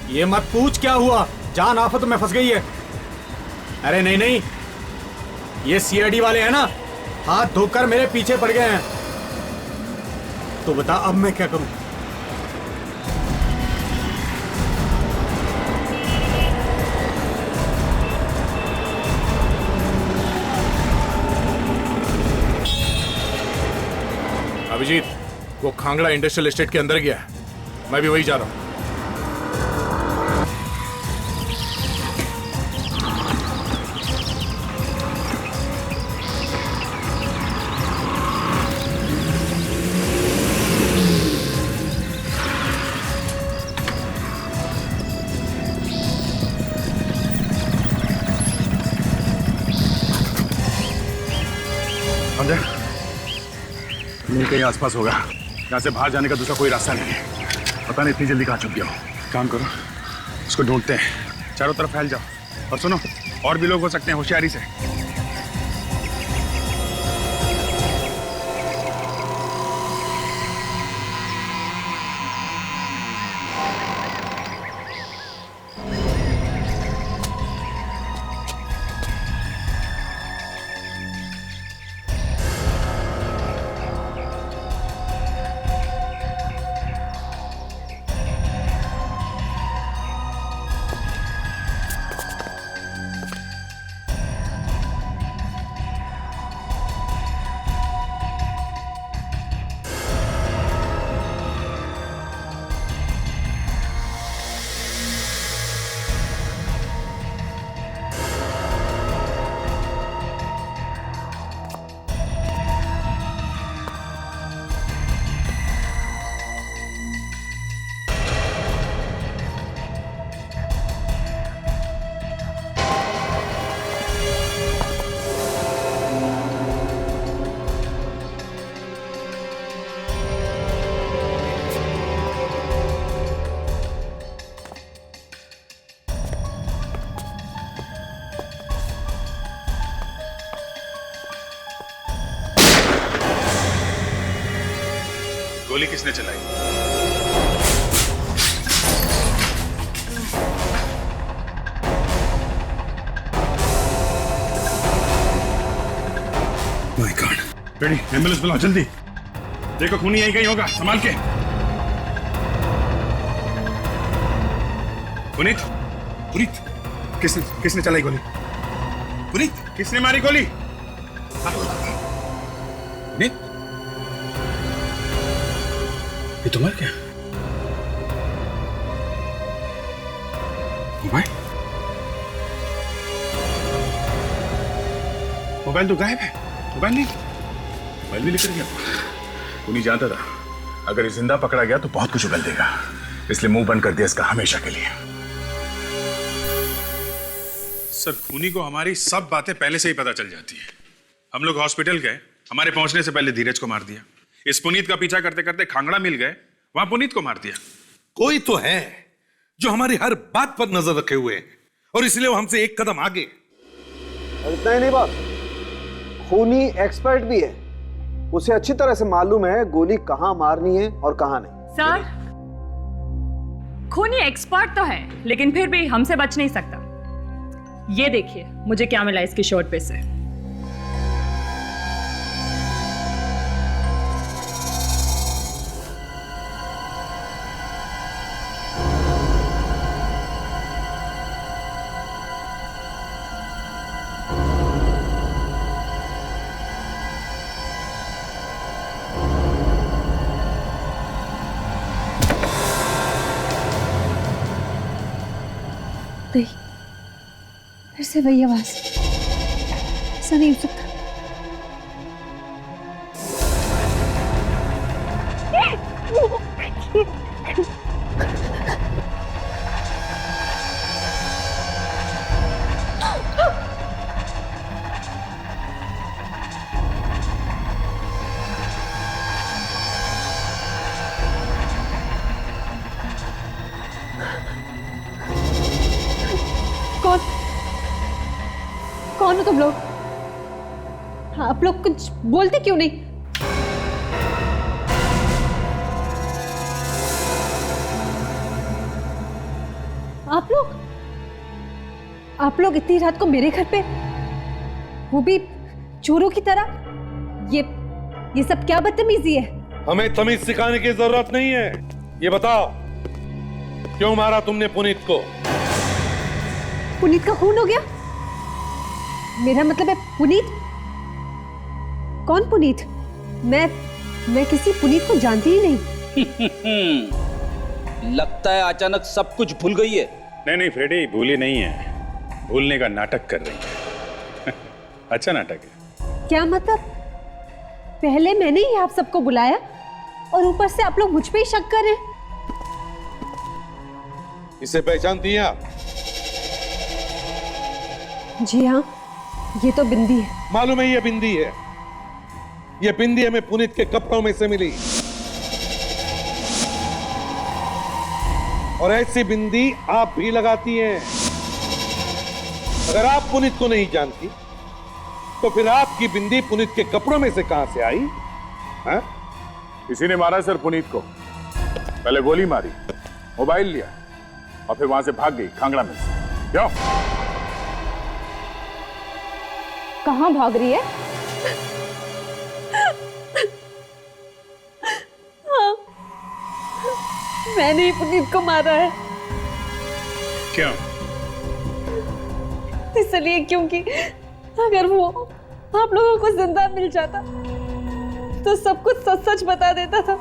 ये मत पूछ क्या हुआ, जान आफत में फंस गई है। अरे नहीं नहीं, ये सीआईडी वाले हैं ना, हाथ धोकर मेरे पीछे पड़ गए हैं। तो बता अब मैं क्या करूं? अभिजीत, वो खांगड़ा इंडस्ट्रियल एस्टेट के अंदर गया है। मैं भी वही जा रहा हूँ। नहीं कहीं आसपास होगा। यहाँ से बाहर जाने का दूसरा कोई रास्ता नहीं है। पता नहीं इतनी जल्दी कहाँ छुप गया हो। काम करो, उसको ढूंढते हैं। चारों तरफ फैल जाओ। और सुनो, और भी लोग हो सकते हैं, होशियारी से। गोली किसने चलाई? My God. बेटी, एम्बुलेंस बुलाओ जल्दी। देखो खूनी यहीं कहीं होगा, संभाल के। पुनीत, पुनीत, किसने चलाई गोली? पुनीत, किसने मारी गोली? पुनीत, ये तो मर गया। मोबाइल तो गायब है। मोबाइल नहीं, मोबाइल भी लेकर गया। उन्हीं जानता था अगर ये जिंदा पकड़ा गया तो बहुत कुछ उगल देगा, इसलिए मुंह बंद कर दिया इसका हमेशा के लिए। सर, खूनी को हमारी सब बातें पहले से ही पता चल जाती है। हम लोग हॉस्पिटल गए, हमारे पहुंचने से पहले धीरज को मार दिया। इस पुनीत का पीछा करते करते खांगड़ा मिल गए, वहां पुनीत को मार दिया। कोई तो है जो हमारी हर बात पर नजर रखे हुए है और इसलिए वो हमसे एक कदम आगे। और इतना ही नहीं बॉस, खूनी एक्सपर्ट भी है। उसे अच्छी तरह से मालूम है गोली कहां मारनी है और कहां नहीं। सर, खूनी एक्सपर्ट तो है लेकिन फिर भी हमसे बच नहीं सकता। ये देखिए मुझे क्या मिला इसकी शर्ट पे से। नहीं, फिर से वही आवाज। ऐसा नहीं हो सकता। कौन हो तुम लोग? हाँ, आप लोग कुछ बोलते क्यों नहीं? आप लोग इतनी रात को मेरे घर पे, वो भी चोरों की तरह? ये सब क्या बदतमीजी है? हमें तमीज सिखाने की जरूरत नहीं है। ये बताओ क्यों मारा तुमने पुनीत को? पुनीत का खून हो गया? मेरा मतलब है पुनीत। कौन पुनीत? मैं किसी पुनीत को जानती ही नहीं। लगता है अचानक सब कुछ भूल गई है। नहीं फ्रेडी, भूली नहीं है, भूलने का नाटक कर रही है। अच्छा नाटक है। क्या मतलब? पहले मैंने ही आप सबको बुलाया और ऊपर से आप लोग मुझ पे ही शक कर रहे हैं। इसे पहचानती हैं आप? जी हाँ, ये तो बिंदी है। मालूम है ये बिंदी है। ये बिंदी हमें पुनीत के कपड़ों में से मिली और ऐसी बिंदी आप भी लगाती हैं। अगर आप पुनीत को नहीं जानती तो फिर आपकी बिंदी पुनीत के कपड़ों में से कहां से आई? हाँ? किसी ने मारा सर पुनीत को। पहले गोली मारी, मोबाइल लिया और फिर वहां से भाग गई खांगड़ा में। क्यों? कहां भाग रही है? हाँ, मैंने ही पुनीत को मारा है। क्यों? इसलिए क्योंकि अगर वो आप लोगों को जिंदा मिल जाता तो सब कुछ सच सच बता देता था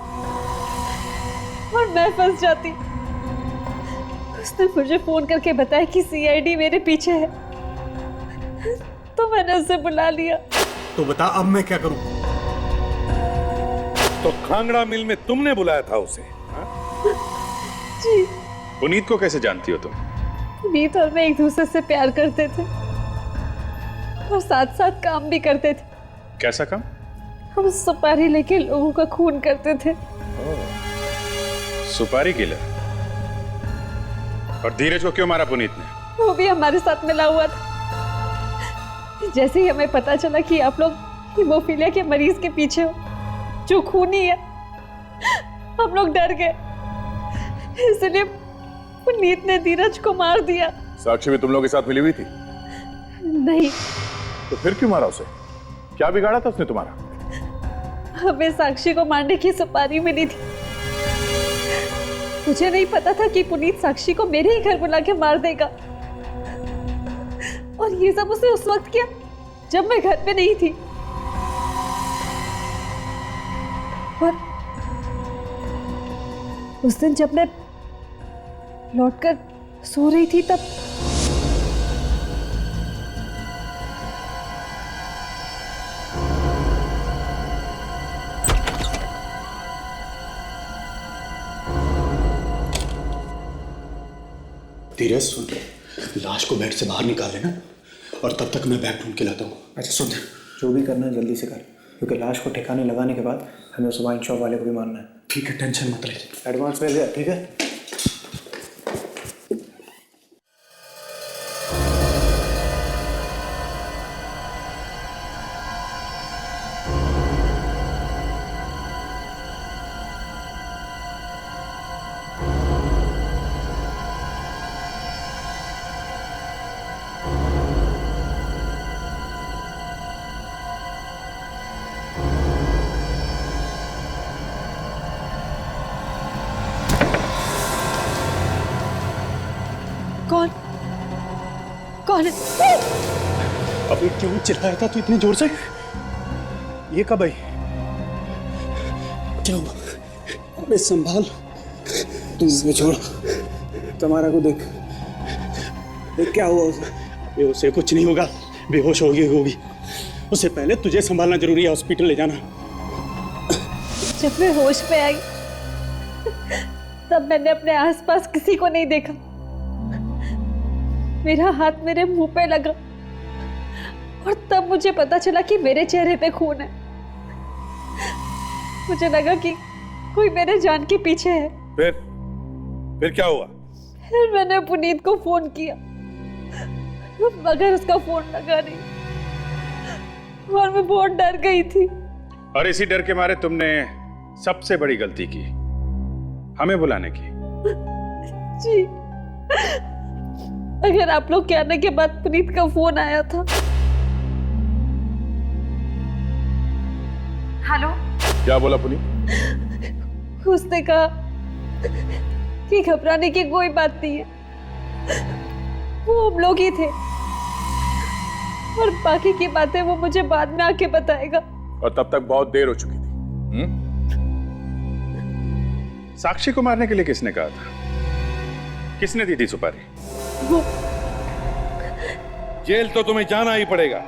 और मैं फंस जाती। उसने मुझे फोन करके बताया कि सीआईडी मेरे पीछे है, तो मैंने उसे बुला लिया। तो बता अब मैं क्या करूं? तो खांगड़ा मिल में तुमने बुलाया था उसे? जी। पुनीत को कैसे जानती हो तुम? पुनीत और मैं एक दूसरे से प्यार करते थे और साथ साथ काम भी करते थे। कैसा काम? हम सुपारी लेके लोगों का खून करते थे। सुपारी किलर। और धीरज को क्यों मारा पुनीत ने? वो भी हमारे साथ मिला हुआ था। जैसे ही हमें पता चला कि आप लोग हीमोफीलिया के मरीज के पीछे हो जो खूनी है, हम लोग डर गए, इसलिए पुनीत ने धीरज को मार दिया। साक्षी भी तुम लोग के साथ मिली हुई थी? नहीं। तो फिर क्यों मारा उसे? क्या बिगाड़ा था उसने तुम्हारा? हमें साक्षी को मारने की सुपारी मिली थी। मुझे नहीं पता था कि पुनीत साक्षी को मेरे ही घर बुला के मार देगा, और ये सब उसने उस वक्त किया जब मैं घर पे नहीं थी। और उस दिन जब मैं लौटकर सो रही थी तब धीरज सुन, लाश को बेड से बाहर निकाल लेना और तब तक मैं बैग ढूंढ के लाता हूँ। अच्छा सुन, जो भी करना है जल्दी से कर, क्योंकि लाश को ठिकाने लगाने के बाद हमें उस वाइन शॉप वाले को भी मारना है। ठीक है, टेंशन मत ले। एडवांस भेज दिया, ठीक है? कौन है? अबे क्यों चिल्लाया था तू इतनी जोर से? ये कब आई? क्या हुआ? अबे संभाल, तुम इसे छोड़, तुम्हारा को देख क्या हुआ उसे? उसे कुछ नहीं होगा, बेहोश होगी। उससे पहले तुझे संभालना जरूरी है, हॉस्पिटल ले जाना। जब मैं होश में आई तब मैंने अपने आसपास किसी को नहीं देखा। मेरा हाथ मेरे मुंह पे लगा और तब मुझे पता चला कि मेरे चेहरे पे खून है। मुझे लगा कि कोई मेरे जान के पीछे है। फिर क्या हुआ? फिर मैंने पुनीत को फोन किया मगर उसका फोन लगा नहीं और मैं बहुत डर गई थी। और इसी डर के मारे तुमने सबसे बड़ी गलती की, हमें बुलाने की। जी, अगर आप लोग के आने के बाद पुनीत का फोन आया था। हेलो, क्या बोला पुनीत? उसने कहा कि घबराने की कोई बात नहीं है, वो हम लोग ही थे और बाकी की बातें वो मुझे बाद में आके बताएगा। और तब तक बहुत देर हो चुकी थी। साक्षी को मारने के लिए किसने कहा था? किसने दी थी सुपारी? वो जेल तो तुम्हें जाना ही पड़ेगा,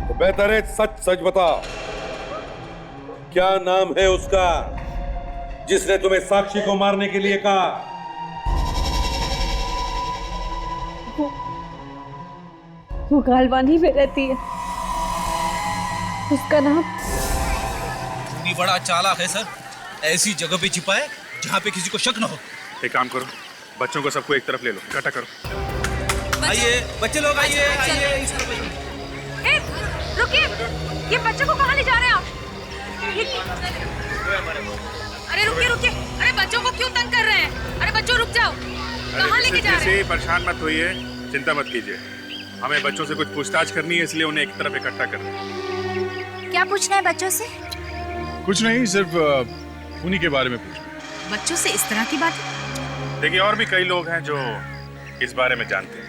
तो बेहतर है सच सच बताओ, क्या नाम है उसका जिसने तुम्हें साक्षी को मारने के लिए कहा? वो गालवानी में रहती है, उसका नाम। इतनी बड़ा चालाक है सर, ऐसी जगह पे छिपा है जहाँ पे किसी को शक न हो। एक काम करो, बच्चों को सबको एक तरफ ले लो, इकट्ठा करो। आइए बच्चे लोग, आइए। रुकिए, ये बच्चों को कहाँ ले जा रहे हैं आप? अरे रुकिए, अरे बच्चों को क्यों तंग कर रहे हैं? अरे बच्चों रुक जाओ, कहाँ लेके जा रहे हैं? परेशान मत होइए, चिंता मत कीजिए, हमें बच्चों से कुछ पूछताछ करनी है, इसलिए उन्हें एक तरफ इकट्ठा कर रहे हैं। क्या पूछना है बच्चों से? कुछ नहीं, सिर्फ उन्हीं के बारे में पूछना। बच्चों से इस तरह की बात? देखिए, और भी कई लोग हैं जो इस बारे में जानते हैं।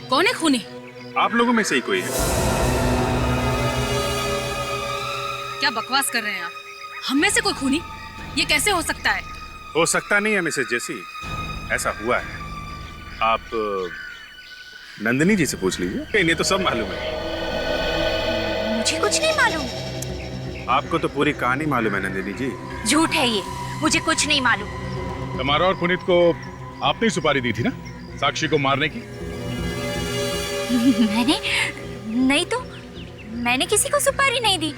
कौन है खूनी? आप लोगों में से ही कोई है। क्या बकवास कर रहे हैं आप? हम में से कोई खूनी? ये कैसे हो सकता है? हो सकता नहीं है मिसेस जेसी, ऐसा हुआ है। आप नंदिनी जी से पूछ लीजिए, इन्हें तो सब मालूम है। मुझे कुछ नहीं मालूम। आपको तो पूरी कहानी मालूम है नंदिनी जी। झूठ है ये, मुझे कुछ नहीं मालूम। तुम्हारा और पुनीत को आपने सुपारी दी थी ना साक्षी को मारने की? मैंने नहीं तो, मैंने किसी को सुपारी नहीं दी।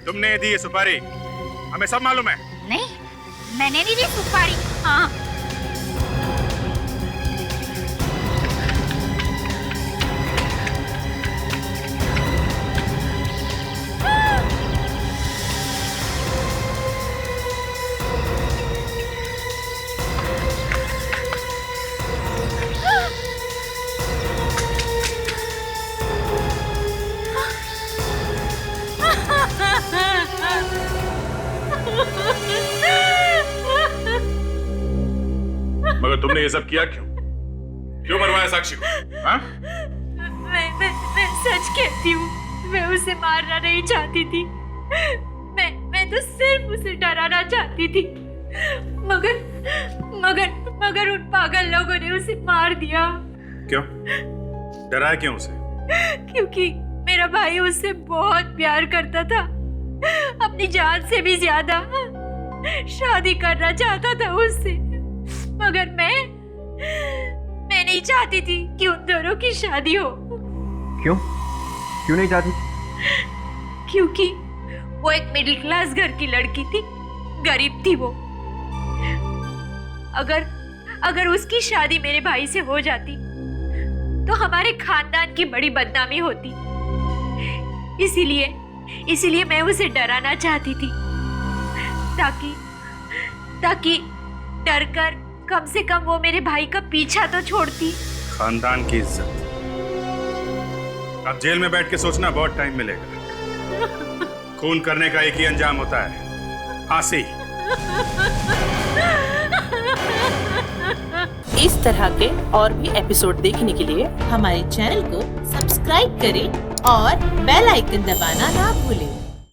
तुमने दी ये सुपारी, हमें सब मालूम है। नहीं, मैंने नहीं दी सुपारी। हाँ, मगर तुमने ये सब किया क्यों? क्यों मरवाया साक्षी को? हाँ? मैं सच कहती हूँ, मैं उसे मारना नहीं चाहती थी। मैं तो सिर्फ उसे डराना चाहती थी, मगर उन पागल लोगों ने उसे मार दिया। क्यों? डराया क्यों उसे? क्योंकि मेरा भाई उससे बहुत प्यार करता था, अपनी जान से भी ज्यादा। शादी करना चाहता था उससे, मगर नहीं चाहती थी कि उन दोनों की शादी हो। क्यों नहीं चाहती? क्योंकि वो एक मिडिल क्लास घर की लड़की थी, गरीब थी वो। अगर उसकी शादी मेरे भाई से हो जाती तो हमारे खानदान की बड़ी बदनामी होती। इसीलिए मैं उसे डराना चाहती थी, ताकि डरकर कम से कम वो मेरे भाई का पीछा तो छोड़ती। खानदान की इज्जत। अब जेल में बैठ के सोचना बहुत टाइम मिलेगा। खून करने का एक ही अंजाम होता है, फांसी। इस तरह के और भी एपिसोड देखने के लिए हमारे चैनल को सब्सक्राइब करें और बेल आइकन दबाना ना भूलें।